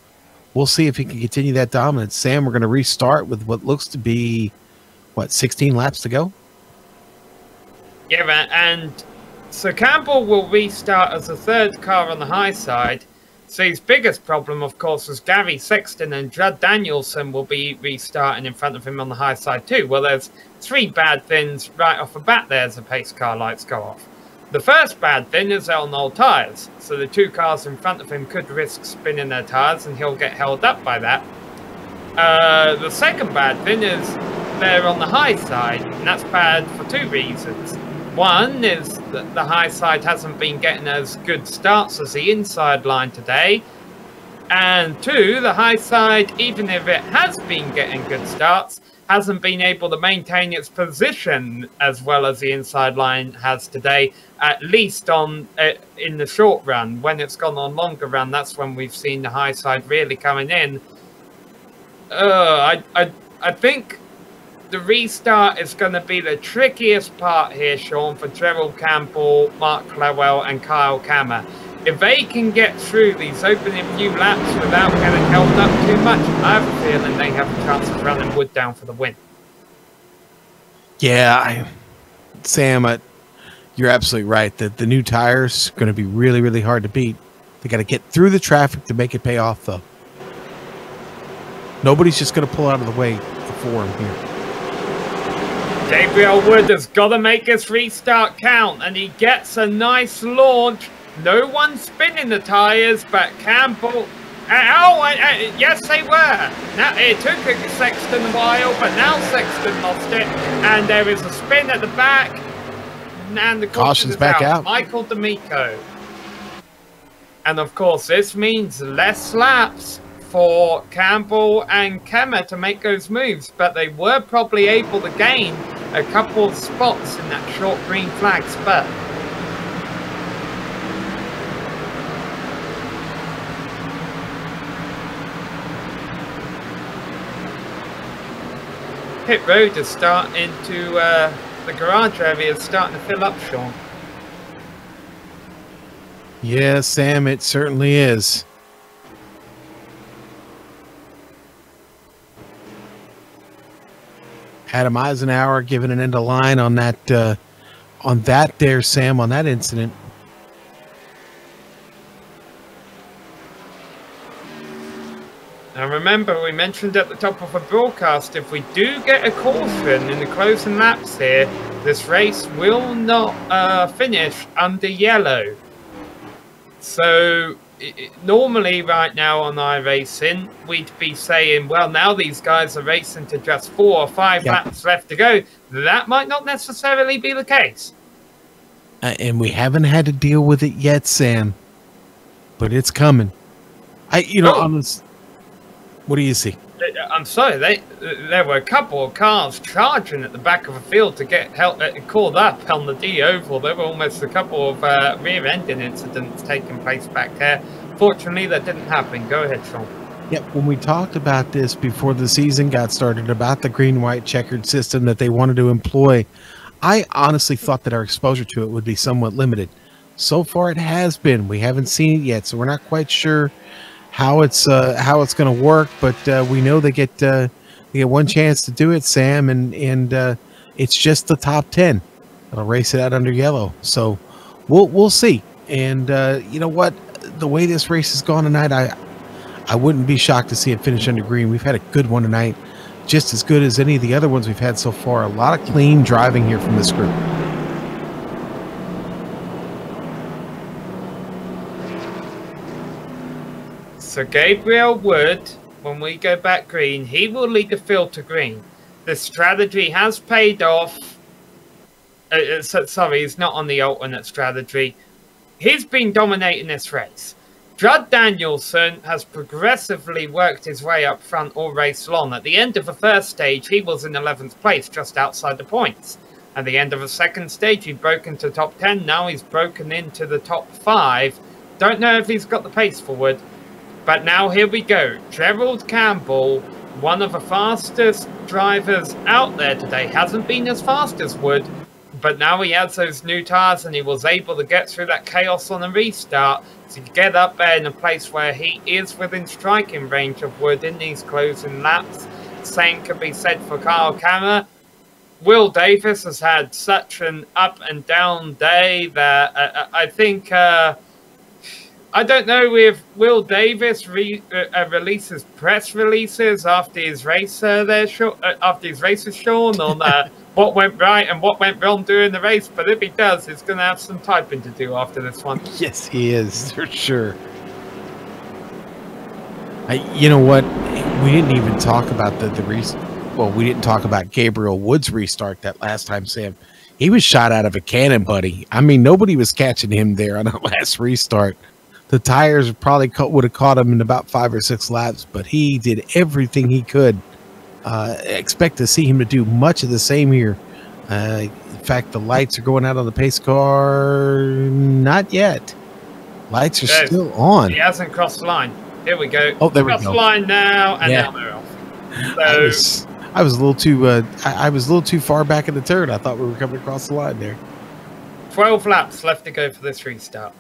we'll see if he can continue that dominance. Sam, we're going to restart with what looks to be, what, 16 laps to go? Yeah, and so Campbell will restart as the 3rd car on the high side. So his biggest problem, of course, was Gary Sexton and Judd Danielson will be restarting in front of him on the high side too. Well, there's 3 bad things right off the bat there as the pace car lights go off. The first bad thing is they're on old tyres. So the 2 cars in front of him could risk spinning their tyres and he'll get held up by that. The second bad thing is they're on the high side, and that's bad for 2 reasons. One is that the high side hasn't been getting as good starts as the inside line today. And 2, the high side, even if it has been getting good starts, hasn't been able to maintain its position as well as the inside line has today, at least on in the short run. When it's gone on longer run, that's when we've seen the high side really coming in. I think the restart is going to be the trickiest part here, Sean, for Gerald Campbell, Mark Clewell and Kyle Kammer. If they can get through these opening few laps without getting held up too much, I have a feeling they have a chance of running Wood down for the win. Yeah, Sam, you're absolutely right. The new tires are going to be really, really hard to beat. They got to get through the traffic to make it pay off, though. Nobody's just going to pull out of the way for him here. Gabriel Wood has got to make his restart count, and he gets a nice launch. No one spinning the tyres, but Campbell... yes, they were. Now, it took Sexton a while, but now Sexton lost it, and there is a spin at the back, and the caution's back out. Michael D'Amico. And, of course, this means less laps for Campbell and Kemmer to make those moves, but they were probably able to gain a couple of spots in that short green flag spurt. Pit road is starting to, the garage area is starting to fill up, Sean. Yeah, Sam, it certainly is. Adam Eisenhower giving an end of line on that there, Sam, on that incident. Now remember, we mentioned at the top of the broadcast, if we do get a caution in the closing laps here, this race will not finish under yellow. So normally right now on iRacing, we'd be saying, well, now these guys are racing to just 4 or 5 laps left to go. That might not necessarily be the case. And we haven't had to deal with it yet, Sam. But it's coming. On this... What do you see? I'm sorry, there were a couple of cars charging at the back of the field to get called up on the D Oval. There were almost a couple of rear-ending incidents taking place back there. Fortunately, that didn't happen. Go ahead, Sean. Yep, when we talked about this before the season got started, about the green-white checkered system that they wanted to employ, I honestly thought that our exposure to it would be somewhat limited. So far, it has been. We haven't seen it yet, so we're not quite sure how it's going to work, but we know they get one chance to do it, Sam, and it's just the top 10 that'll race it out under yellow. So we'll see. And you know what? The way this race has gone tonight, I wouldn't be shocked to see it finish under green. We've had a good one tonight, just as good as any of the other ones we've had so far. A lot of clean driving here from this group. So Gabriel Wood, when we go back green, he will lead the field to green. The strategy has paid off. Sorry, he's not on the alternate strategy. He's been dominating this race. Judd Danielson has progressively worked his way up front all race long. At the end of the first stage, he was in 11th place, just outside the points. At the end of the second stage, he broke into top 10. Now he's broken into the top 5. Don't know if he's got the pace forward. But now here we go. Gerald Campbell, one of the fastest drivers out there today. Hasn't been as fast as Wood, but now he has those new tyres and he was able to get through that chaos on the restart to get up there in a place where he is within striking range of Wood in these closing laps. Same could be said for Kyle Kammer. Will Davis has had such an up and down day that I think... I don't know if Will Davis releases press releases after his race after his races, Sean, on what went right and what went wrong during the race. But if he does, he's going to have some typing to do after this one. Yes, he is, for sure. You know what? We didn't even talk about the restart. Well, we didn't talk about Gabriel Wood's restart that last time, Sam. He was shot out of a cannon, buddy. I mean, nobody was catching him there on that last restart. The tires probably would have caught him in about 5 or 6 laps, but he did everything he could. Expect to see him to do much of the same here. In fact, the lights are going out on the pace car. Not yet. Lights are still on. He hasn't crossed the line. Here we go. Oh, there we go. Crossed the line now, and now they're off. So, I was a little too. I was a little too far back in the turn. I thought we were coming across the line there. 12 laps left to go for this restart.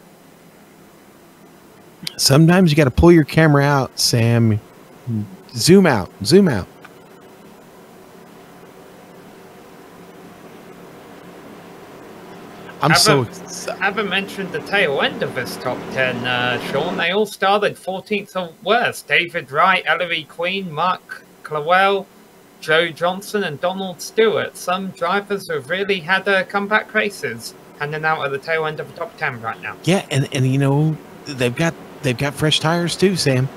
Sometimes you got to pull your camera out, Sam. Zoom out. Zoom out. I haven't mentioned the tail end of this top 10, Sean. They all started 14th or worse. David Wright, Ellery Queen, Mark Clawell, Joe Johnson, and Donald Stewart. Some drivers have really had comeback races handing out at the tail end of the top 10 right now. Yeah, and you know, they've got fresh tires too, Sam.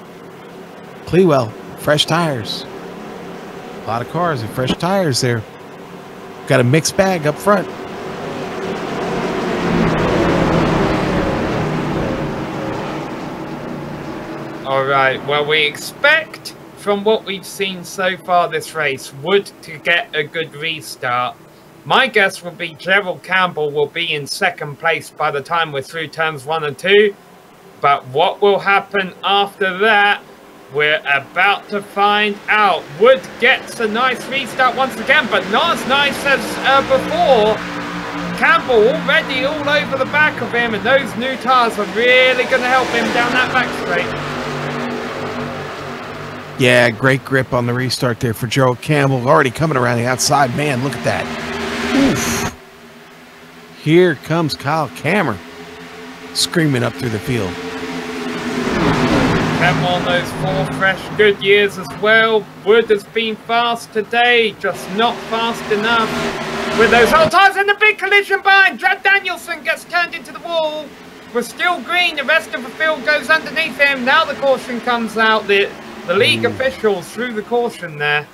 Clewell, fresh tires. A lot of cars and fresh tires there. Got a mixed bag up front. All right, well, we expect from what we've seen so far this race, Wood to get a good restart. My guess would be Gerald Campbell will be in second place by the time we're through turns 1 and 2. But what will happen after that, We're about to find out. Wood gets a nice restart once again, but not as nice as before. Campbell already all over the back of him, and those new tyres are really going to help him down that back straight. Yeah, great grip on the restart there for Gerald Campbell. Already coming around the outside. Man, look at that. Oof. Here comes Kyle Cameron screaming up through the field. Campbell on those 4 fresh good years as well. Wood has been fast today, just not fast enough. With those old tyres and the big collision behind, Brad Danielson gets turned into the wall. We're still green, the rest of the field goes underneath him. Now the caution comes out, the league officials threw the caution there.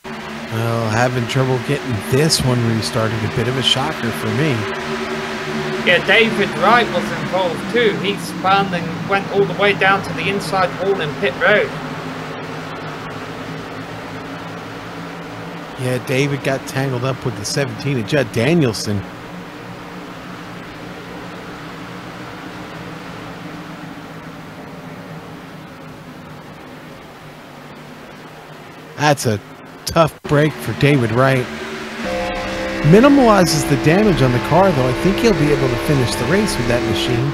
Well, having trouble getting this one restarted, a bit of a shocker for me. Yeah, David Wright was involved too. He spun and went all the way down to the inside wall in pit road. Yeah, David got tangled up with the 17 of Judd Danielson. That's a tough break for David Wright. Minimalizes the damage on the car, though. I think he'll be able to finish the race with that machine.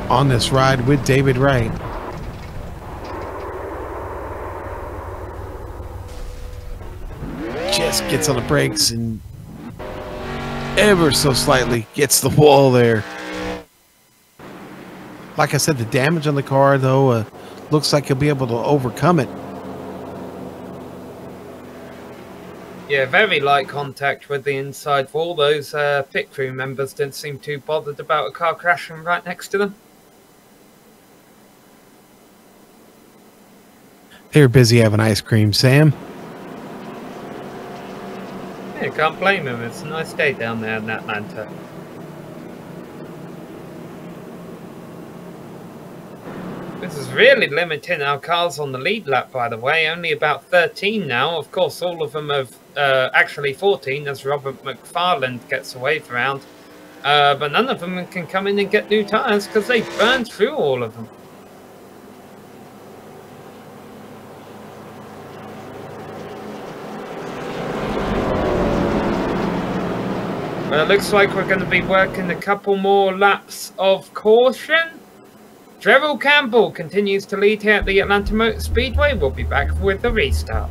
On this ride with David Wright. Just gets on the brakes and ever so slightly gets the wall there. Like I said, the damage on the car, though, looks like he'll be able to overcome it. Yeah, very light contact with the inside wall. Those pit crew members didn't seem too bothered about a car crashing right next to them. They were busy having ice cream, Sam. Yeah, can't blame him. It's a nice day down there in Atlanta. This is really limiting our cars on the lead lap, by the way. Only about 13 now. Of course, all of them have actually 14 as Robert McFarland gets a wave round. But none of them can come in and get new tyres because they burned through all of them. Well, it looks like we're going to be working a couple more laps of caution. Gerald Campbell continues to lead here at the Atlanta Motor Speedway. We'll be back with the restart.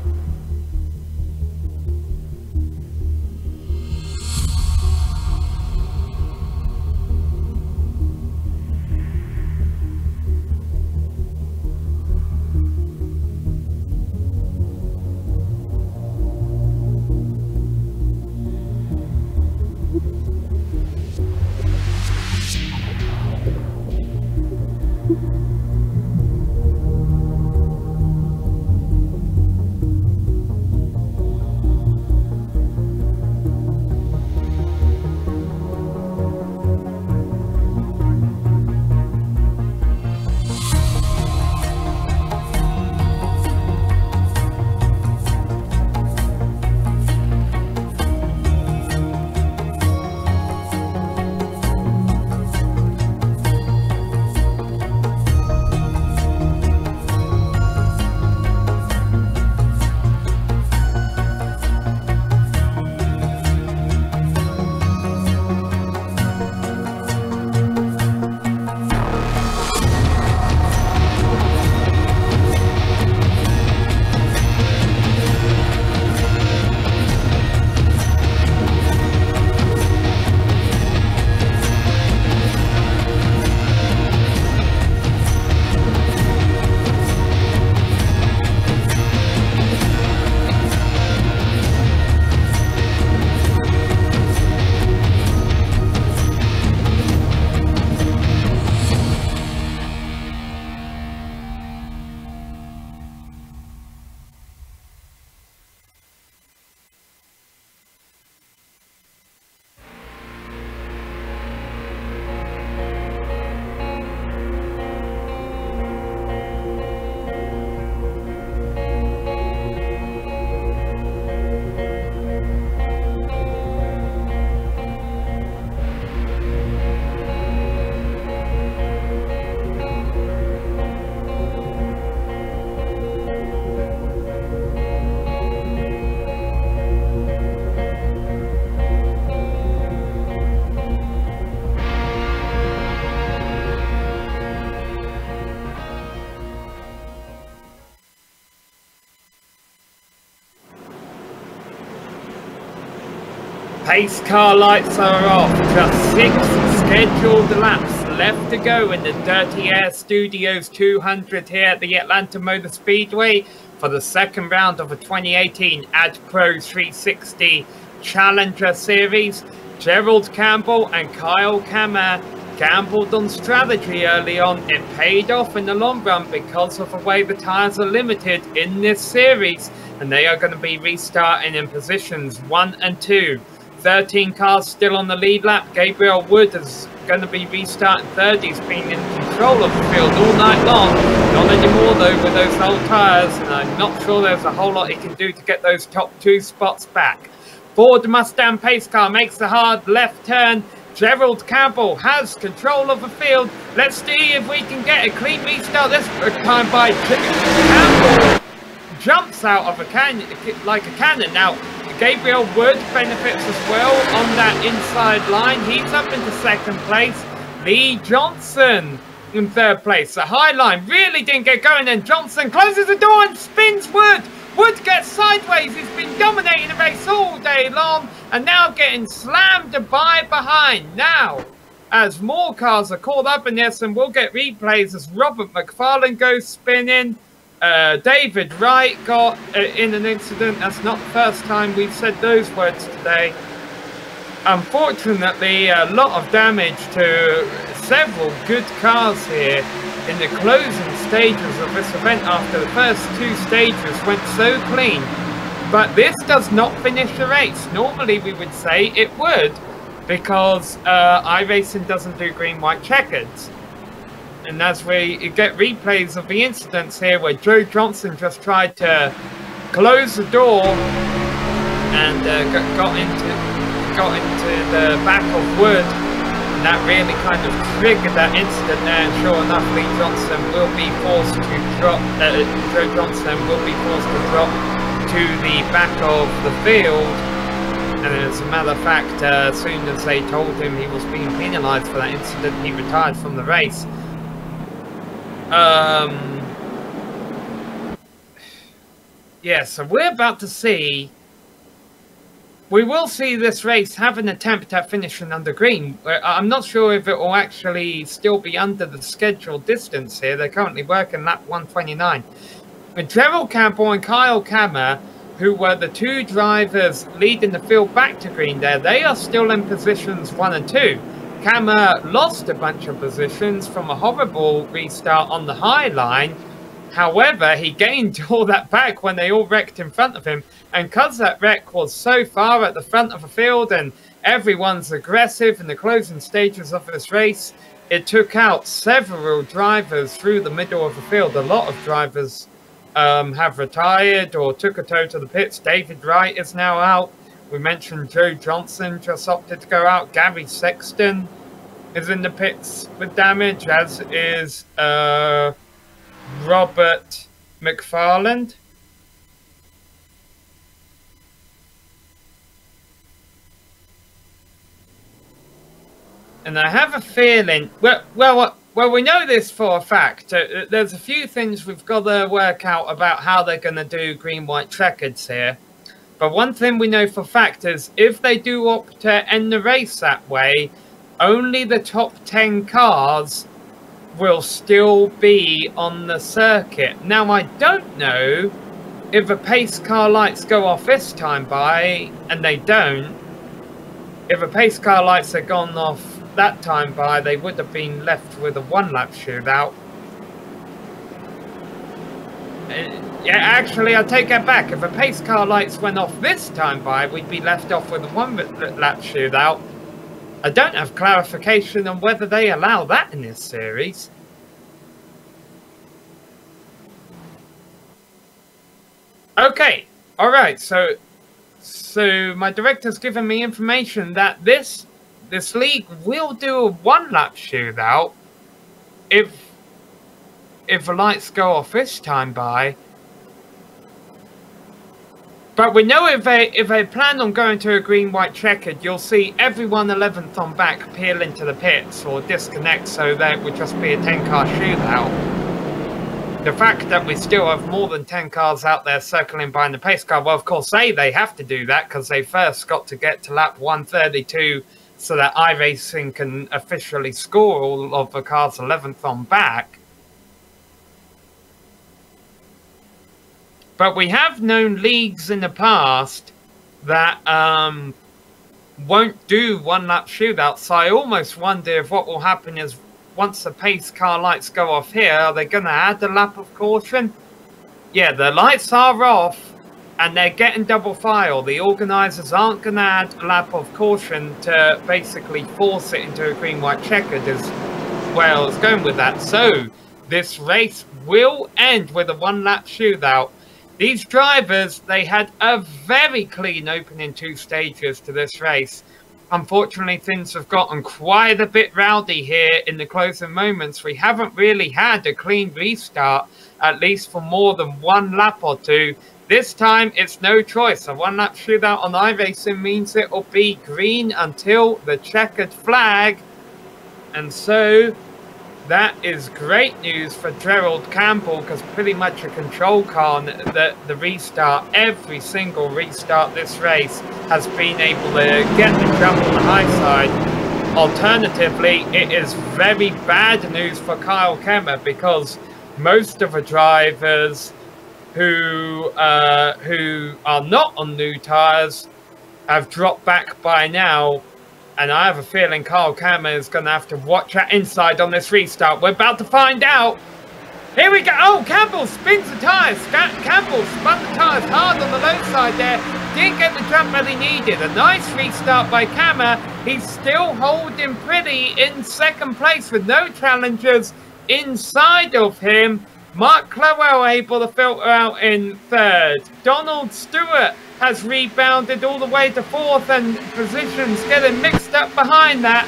Pace car lights are off. Just 6 scheduled laps left to go in the Dirty Air Studios 200 here at the Atlanta Motor Speedway for the second round of the 2018 AdPro 360 Challenger Series. Gerald Campbell and Kyle Kammer gambled on strategy early on. It paid off in the long run because of the way the tyres are limited in this series, and they are going to be restarting in positions 1 and 2. 13 cars still on the lead lap. Gabriel Wood is going to be restarting third. He's been in control of the field all night long. Not anymore though with those old tyres, and I'm not sure there's a whole lot he can do to get those top 2 spots back. Ford Mustang pace car makes the hard left turn. Gerald Campbell has control of the field. Let's see if we can get a clean restart this time by Campbell. Jumps out of a canyon like a cannon. Now, Gabriel Wood benefits as well on that inside line. He's up into second place. Lee Johnson in third place. The high line really didn't get going, and Johnson closes the door and spins Wood. Wood gets sideways. He's been dominating the race all day long and now getting slammed by behind. Now, as more cars are caught up in this, and we'll get replays as Robert McFarlane goes spinning. David Wright got in an incident. That's not the first time we've said those words today. Unfortunately, a lot of damage to several good cars here in the closing stages of this event after the first 2 stages went so clean. But this does not finish the race. Normally we would say it would, because iRacing doesn't do green-white checkers. And as we get replays of the incidents here where Joe Johnson just tried to close the door and got into the back of Wood, and that really kind of triggered that incident there. And sure enough, Lee Johnson will be forced to drop. Joe Johnson will be forced to drop to the back of the field. And as a matter of fact, as soon as they told him he was being penalised for that incident, he retired from the race. Yeah, so we're about to see, we will see this race have an attempt at finishing under green. I'm not sure if it will actually still be under the scheduled distance here. They're currently working lap 129. But Gerald Campbell and Kyle Kammer, who were the 2 drivers leading the field back to green there, they are still in positions 1 and 2. Kammer lost a bunch of positions from a horrible restart on the high line. However, he gained all that back when they all wrecked in front of him. And because that wreck was so far at the front of the field and everyone's aggressive in the closing stages of this race, it took out several drivers through the middle of the field. A lot of drivers have retired or took a tow to the pits. David Wright is now out. We mentioned Joe Johnson just opted to go out. Gary Sexton is in the pits with damage, as is Robert McFarland. And I have a feeling, well, we know this for a fact. There's a few things we've got to work out about how they're going to do green-white checkers here. But one thing we know for a fact is if they do opt to end the race that way, only the top 10 cars will still be on the circuit. Now, I don't know if the pace car lights go off this time by, and they don't. If the pace car lights had gone off that time by, they would have been left with a 1-lap shootout. Yeah, actually, I take that back. If the pace car lights went off this time by, we'd be left off with a 1-lap shootout. I don't have clarification on whether they allow that in this series. Okay, alright, so my director's given me information that this league will do a 1-lap shootout if the lights go off this time by. But we know if they plan on going to a green-white checkered, you'll see everyone 11th on back peel into the pits or disconnect, so that would just be a 10-car shootout. the fact that we still have more than 10 cars out there circling behind the pace car, well, of course, they have to do that because they first got to get to lap 132 so that iRacing can officially score all of the cars 11th on back. But we have known leagues in the past that won't do one-lap shootouts, so I almost wonder if what will happen is once the pace car lights go off here, are they going to add a lap of caution? Yeah, the lights are off and they're getting double file. The organisers aren't going to add a lap of caution to basically force it into a green-white checkered as well as going with that. So this race will end with a one-lap shootout. These drivers, they had a very clean opening 2 stages to this race. Unfortunately, things have gotten quite a bit rowdy here in the closing moments. We haven't really had a clean restart, at least for more than 1 lap or 2. This time, it's no choice. A one-lap shootout on iRacing means it will be green until the checkered flag. And so, that is great news for Gerald Campbell, because pretty much a control car on the restart, every single restart this race has been able to get the jump on the high side. Alternatively, it is very bad news for Kyle Kemmer, because most of the drivers who are not on new tyres have dropped back by now. And I have a feeling Kyle Kemmer is going to have to watch that inside on this restart. We're about to find out. Here we go. Oh, Campbell spins the tyres. Campbell spun the tyres hard on the low side there. Didn't get the jump that he needed. A nice restart by Kemmer. He's still holding pretty in 2nd place with no challengers inside of him. Mark Clowell able to filter out in 3rd. Donald Stewart has rebounded all the way to 4th, and positions getting mixed up behind that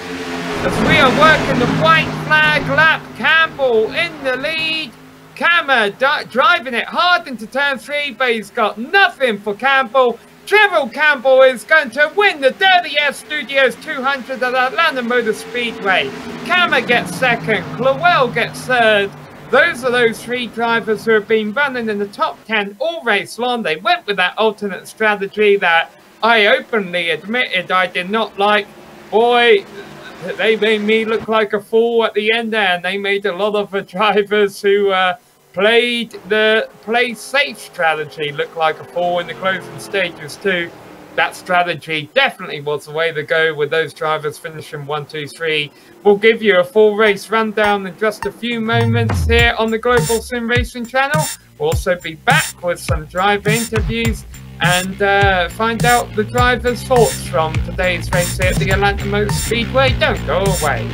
as we are working the white flag lap. Campbell in the lead. Kemmer driving it hard into turn 3, but he's got nothing for Campbell. Gerald Campbell is going to win the Dirty Air Studios 200 at Atlanta Motor Speedway. Kemmer gets 2nd, Clowell gets 3rd. Those are those 3 drivers who have been running in the top 10 all race long. They went with that alternate strategy that I openly admitted I did not like. Boy, they made me look like a fool at the end there, and they made a lot of the drivers who played the play safe strategy look like a fool in the closing stages too. That strategy definitely was the way to go, with those drivers finishing 1, 2, 3. We'll give you a full race rundown in just a few moments here on the Global SimRacing Channel. We'll also be back with some driver interviews and find out the drivers' thoughts from today's race here at the Atlanta Motor Speedway. Don't go away.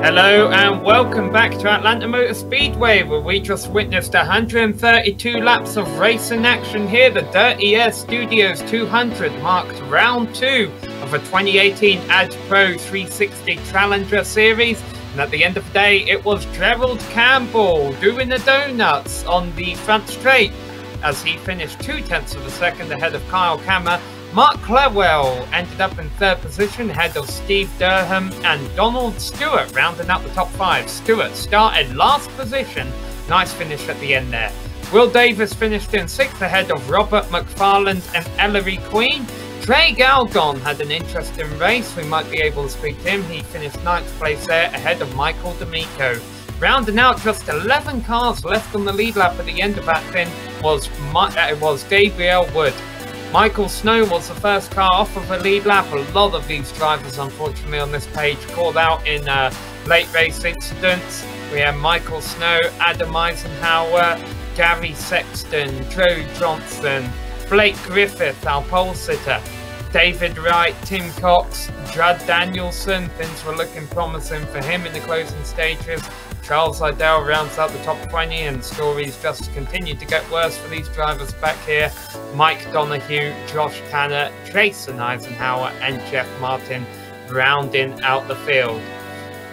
Hello and welcome back to Atlanta Motor Speedway, where we just witnessed 132 laps of racing action here. The Dirty Air Studios 200 marked round 2 of a 2018 AdPro 360 Challenger Series. And at the end of the day, it was Gerald Campbell doing the donuts on the front straight as he finished 0.2 of a second ahead of Kyle Kammer. Mark Clewell ended up in 3rd position ahead of Steve Durham and Donald Stewart rounding out the top 5. Stewart started last position. Nice finish at the end there. Will Davis finished in 6th ahead of Robert McFarland and Ellery Queen. Trey Galgon had an interesting race. We might be able to speak to him. He finished 9th place there ahead of Michael D'Amico. Rounding out just 11 cars left on the lead lap at the end of that thing was Gabriel Wood. Michael Snow was the first car off of a lead lap. A lot of these drivers, unfortunately, on this page called out in late race incidents. We have Michael Snow, Adam Eisenhower, Gary Sexton, Joe Johnson, Blake Griffith, our pole sitter, David Wright, Tim Cox, Judd Danielson. Things were looking promising for him in the closing stages. Charles Liddell rounds out the top 20, and stories just continue to get worse for these drivers back here. Mike Donahue, Josh Tanner, Jason Eisenhower, and Jeff Martin rounding out the field.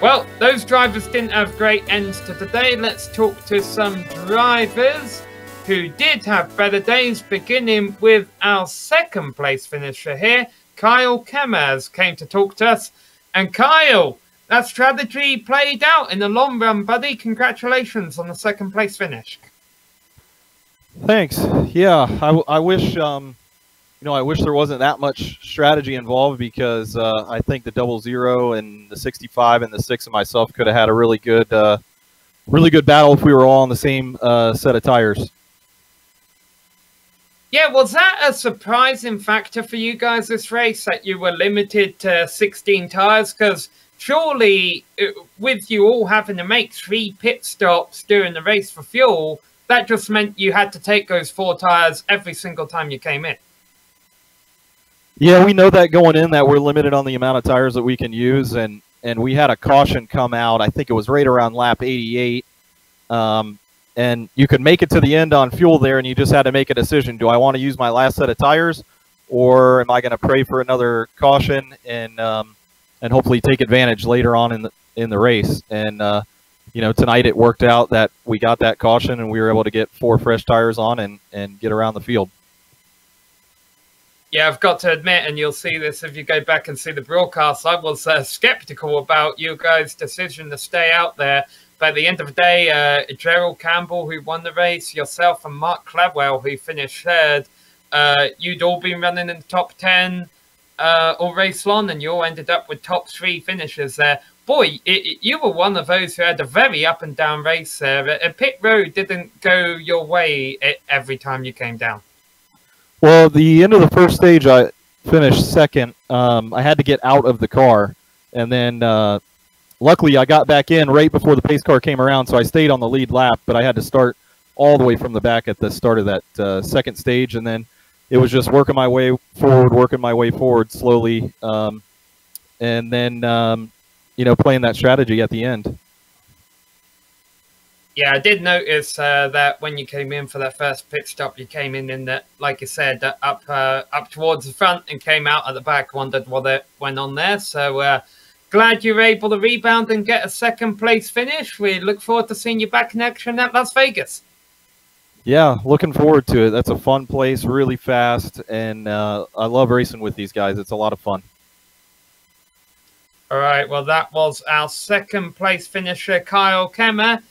Well, those drivers didn't have great ends to today. Let's talk to some drivers who did have better days, beginning with our 2nd place finisher here, Kyle Kammer, came to talk to us. And Kyle, that strategy played out in the long run, buddy. Congratulations on the 2nd place finish. Thanks. Yeah, I wish, I wish there wasn't that much strategy involved, because I think the 00 and the 65 and the 6 and myself could have had a really good battle if we were all on the same set of tires. Yeah, was that a surprising factor for you guys this race, that you were limited to 16 tires? Because surely, with you all having to make 3 pit stops during the race for fuel, that just meant you had to take those 4 tires every single time you came in. Yeah, we know that going in, that we're limited on the amount of tires that we can use, and we had a caution come out. I think it was right around lap 88. And you could make it to the end on fuel there, and you just had to make a decision. Do I want to use my last set of tires, or am I going to pray for another caution and hopefully take advantage later on in the race? And tonight it worked out that we got that caution, and we were able to get 4 fresh tires on and get around the field. Yeah, I've got to admit, and you'll see this if you go back and see the broadcast, I was skeptical about you guys' decision to stay out there. But at the end of the day, Gerald Campbell, who won the race, yourself and Mark Clewell, who finished 3rd, you'd all been running in the top 10 all race long, and you all ended up with top 3 finishes there. Boy, you were one of those who had a very up and down race there. Pit road didn't go your way every time you came down. Well, the end of the first stage, I finished 2nd. I had to get out of the car, and then luckily, I got back in right before the pace car came around, so I stayed on the lead lap, but I had to start all the way from the back at the start of that 2nd stage, and then it was just working my way forward slowly, and then, playing that strategy at the end. Yeah, I did notice that when you came in for that first pit stop, you came in that, like you said, up towards the front and came out at the back. Wondered what went on there, so... glad you were able to rebound and get a 2nd place finish. We look forward to seeing you back in action at Las Vegas. Yeah, looking forward to it. That's a fun place, really fast, and I love racing with these guys. It's a lot of fun. All right, well, that was our 2nd place finisher, Kyle Kammer.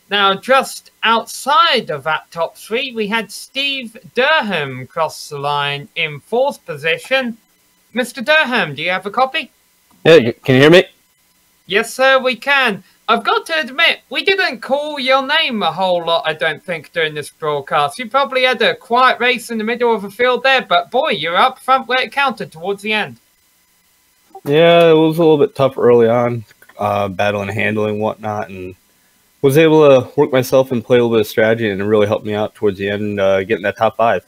Now, just outside of that top 3, we had Steve Durham cross the line in 4th position. Mr. Durham, do you have a copy? Yeah, can you hear me? Yes, sir, we can. I've got to admit, we didn't call your name a whole lot, I don't think, during this broadcast. You probably had a quiet race in the middle of a field there, but boy, you're up front where it counted towards the end. Yeah, it was a little bit tough early on, battling, handling, whatnot, and was able to work myself and play a little bit of strategy, and it really helped me out towards the end, getting that top 5.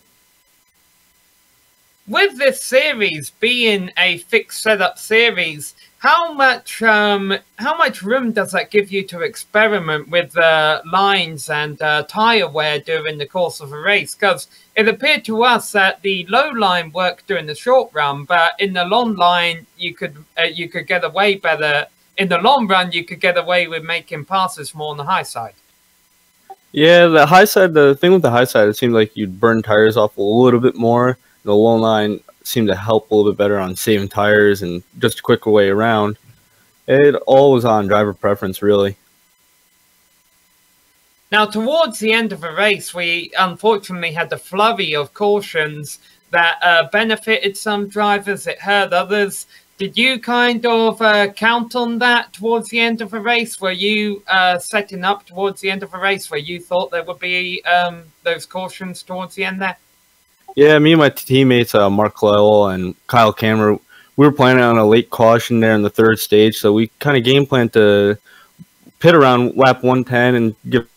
with this series being a fixed setup series, how much room does that give you to experiment with lines and tire wear during the course of a race? Because it appeared to us that the low line worked during the short run, but in the long line you could get away better. In the long run, you could get away with making passes more on the high side. Yeah, the high side. The thing with the high side, it seemed like you'd burn tires off a little bit more. The low line seemed to help a little bit better on saving tires and just a quicker way around. It all was on driver preference, really. Now, towards the end of the race, we unfortunately had a flurry of cautions that benefited some drivers, it hurt others. Did you kind of count on that towards the end of the race? Were you setting up towards the end of the race where you thought there would be those cautions towards the end there? Yeah, me and my teammates, Mark Lowell and Kyle Kammer, we were planning on a late caution there in the third stage, so we kind of game planned to pit around lap 110 and give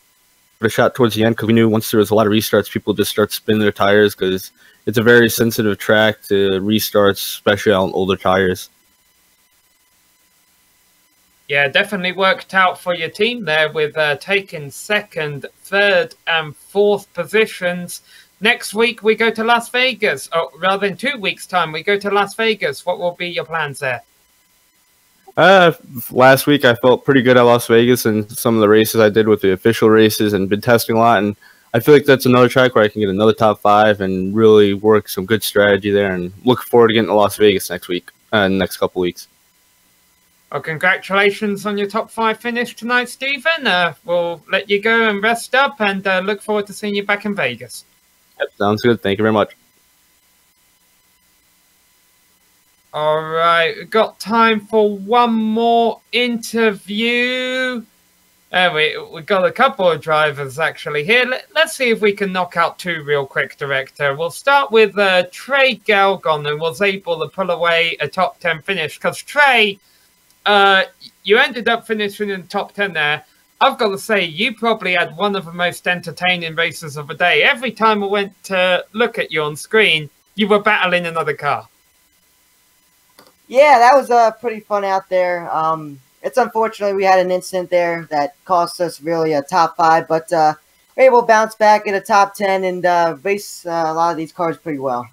it a shot towards the end, because we knew once there was a lot of restarts, people just start spinning their tires, because it's a very sensitive track to restarts, especially on older tires. Yeah, definitely worked out for your team there with taking second, third, and fourth positions. Next week, we go to Las Vegas. Oh, rather in 2 weeks' time, we go to Las Vegas. What will be your plans there? Last week, I felt pretty good at Las Vegas and some of the races I did with the official races and been testing a lot. And I feel like that's another track where I can get another top 5 and really work some good strategy there. And look forward to getting to Las Vegas next week, next couple weeks. Well, congratulations on your top 5 finish tonight, Stephen. We'll let you go and rest up and look forward to seeing you back in Vegas. Yep, sounds good. Thank you very much. All right, we've got time for one more interview. We've got a couple of drivers actually here. Let's see if we can knock out 2 real quick, Director. We'll start with Trey Galgon, who was able to pull away a top 10 finish. Because Trey, you ended up finishing in the top 10 there. I've got to say, you probably had one of the most entertaining races of the day. Every time I went to look at you on screen, you were battling another car. Yeah, that was pretty fun out there. It's unfortunately we had an incident there that cost us really a top 5, but we're able to bounce back in a top 10 and race a lot of these cars pretty well.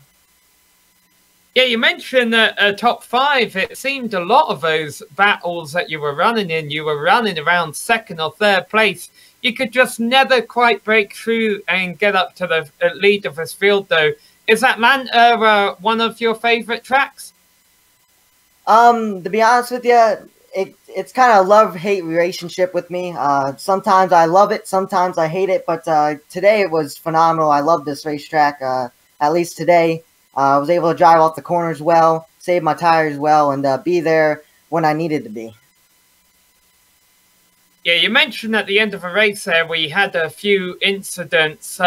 Yeah, you mentioned top 5. It seemed a lot of those battles that you were running in, you were running around 2nd or 3rd place. You could just never quite break through and get up to the lead of this field, though. Is Atlanta one of your favorite tracks? To be honest with you, it's kind of a love-hate relationship with me. Sometimes I love it, sometimes I hate it, but today it was phenomenal. I love this racetrack, at least today. I was able to drive off the corners well, save my tires well, and be there when I needed to be. Yeah, you mentioned at the end of the race there we had a few incidents.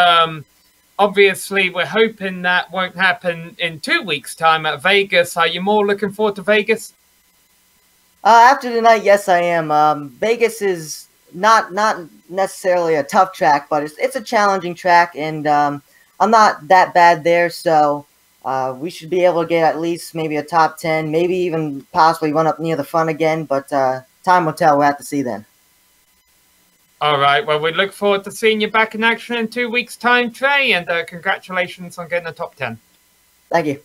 Obviously, we're hoping that won't happen in 2 weeks' time at Vegas. Are you more looking forward to Vegas? After tonight, yes, I am. Vegas is not necessarily a tough track, but it's a challenging track, and I'm not that bad there, so we should be able to get at least maybe a top 10, maybe even possibly run up near the front again, but time will tell. We'll have to see then. All right, well, we look forward to seeing you back in action in 2 weeks' time, Trey, and congratulations on getting the top 10. Thank you.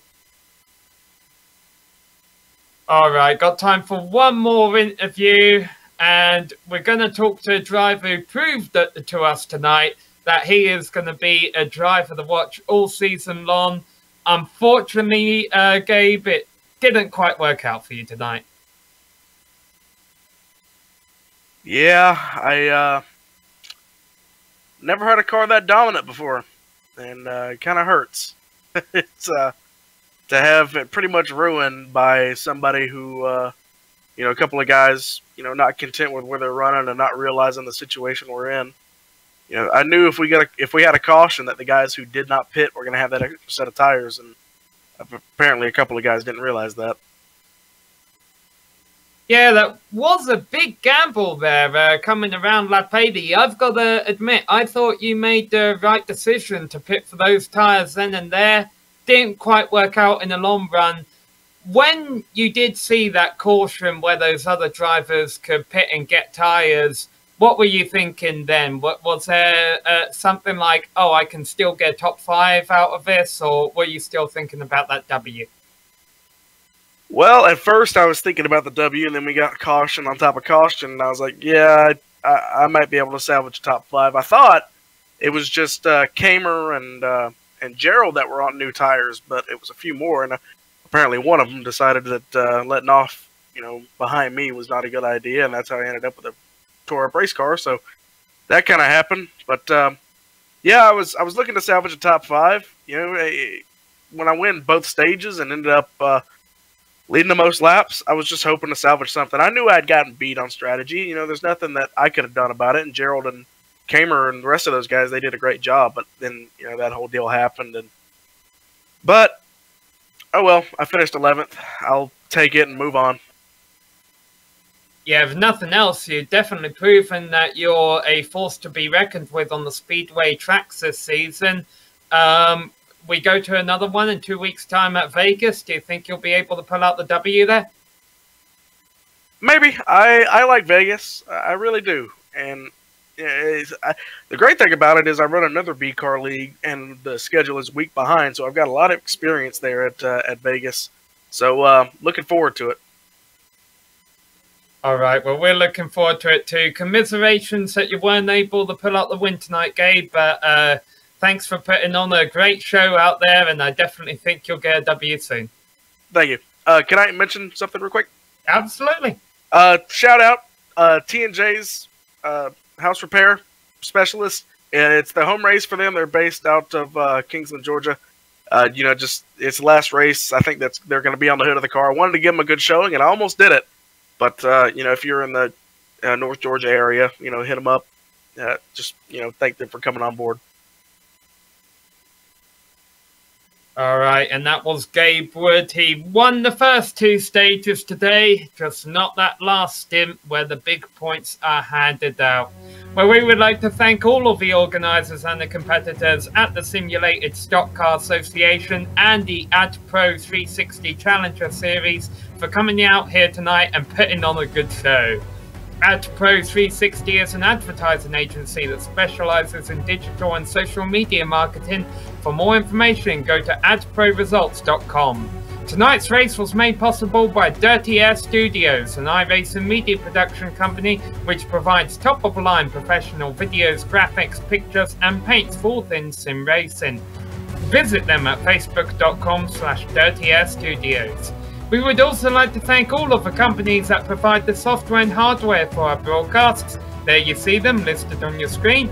All right, got time for one more interview, and we're going to talk to a driver who proved to us tonight that he is going to be a driver to watch all season long. Unfortunately, Gabe, it didn't quite work out for you tonight. Yeah, I never had a car that dominant before, and it kind of hurts. It's to have it pretty much ruined by somebody who, you know, a couple of guys, you know, not content with where they're running and not realizing the situation we're in. You know, I knew if we had a caution that the guys who did not pit were going to have that extra set of tires, and apparently a couple of guys didn't realize that. Yeah, that was a big gamble there, coming around lap 80. I've got to admit, I thought you made the right decision to pit for those tyres then and there. didn't quite work out in the long run. When you did see that caution where those other drivers could pit and get tires, what were you thinking then? Was there something like, oh, I can still get top 5 out of this, or were you still thinking about that W? Well, at first I was thinking about the W, and then we got caution on top of caution, and I was like, yeah, I might be able to salvage top 5. I thought it was just Kamer and Gerald that were on new tires, but it was a few more, and apparently one of them decided that letting off, behind me was not a good idea, and that's how I ended up with a tore-up race car. So that kind of happened. But yeah, I was looking to salvage a top 5. When I win both stages and ended up leading the most laps, I was just hoping to salvage something. I knew I'd gotten beat on strategy. There's nothing that I could have done about it. And Gerald and Kamer and the rest of those guys, they did a great job. But then that whole deal happened. But oh well, I finished 11th. I'll take it and move on. Yeah, if nothing else, you've definitely proven that you're a force to be reckoned with on the Speedway tracks this season. We go to another one in 2 weeks' time at Vegas. Do you think you'll be able to pull out the W there? Maybe. I like Vegas. I really do. And the great thing about it is I run another B-Car league, and the schedule is a week behind, so I've got a lot of experience there at Vegas. So looking forward to it. All right, well, we're looking forward to it too. Commiserations that you weren't able to pull out the win tonight, Gabe, but thanks for putting on a great show out there, and I definitely think you'll get a W soon. Thank you. Can I mention something real quick? Absolutely. Shout out T&J's House Repair Specialist. It's the home race for them. They're based out of Kingsland, Georgia. Just it's the last race. I think they're going to be on the hood of the car. I wanted to give them a good showing, and I almost did it. But, if you're in the North Georgia area, hit them up. Just, thank them for coming on board. All right, and that was Gabe Wood. He won the first 2 stages today, just not that last stint where the big points are handed out. Well, we would like to thank all of the organisers and the competitors at the Simulated Stock Car Association and the AdPro 360 Challenger Series for coming out here tonight and putting on a good show. AdPro 360 is an advertising agency that specialises in digital and social media marketing. For more information, go to adproresults.com. Tonight's race was made possible by Dirty Air Studios, an iRacing media production company which provides top-of-the-line professional videos, graphics, pictures and paints for all things sim racing. Visit them at facebook.com/dirtyairstudios. We would also like to thank all of the companies that provide the software and hardware for our broadcasts. There you see them listed on your screen.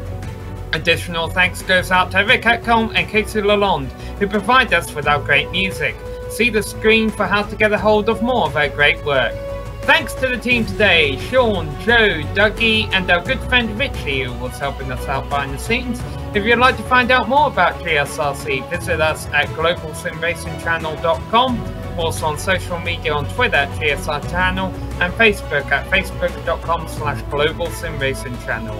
Additional thanks goes out to Eric Ekholm and Casey Lalonde, who provide us with our great music. See the screen for how to get a hold of more of their great work. Thanks to the team today, Sean, Joe, Dougie, and our good friend Richie, who was helping us out behind the scenes. If you'd like to find out more about GSRC, visit us at globalsimracingchannel.com. Also on social media on Twitter at GSR Channel and Facebook at facebook.com/globalsimracingchannel.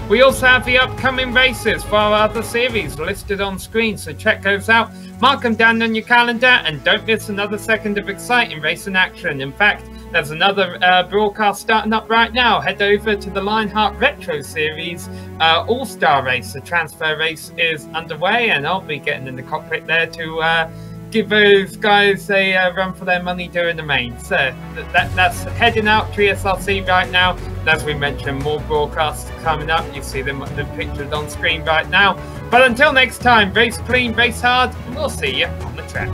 We also have the upcoming races for our other series listed on screen, so check those out. Mark them down on your calendar and don't miss another second of exciting racing action. In fact, there's another broadcast starting up right now. Head over to the Lionheart Retro Series All-Star Race. The transfer race is underway, and I'll be getting in the cockpit there to give those guys a run for their money during the main. So that's heading out GSRC right now. And as we mentioned, more broadcasts coming up. You see them pictured on screen right now. But until next time, race clean, race hard, and we'll see you on the track.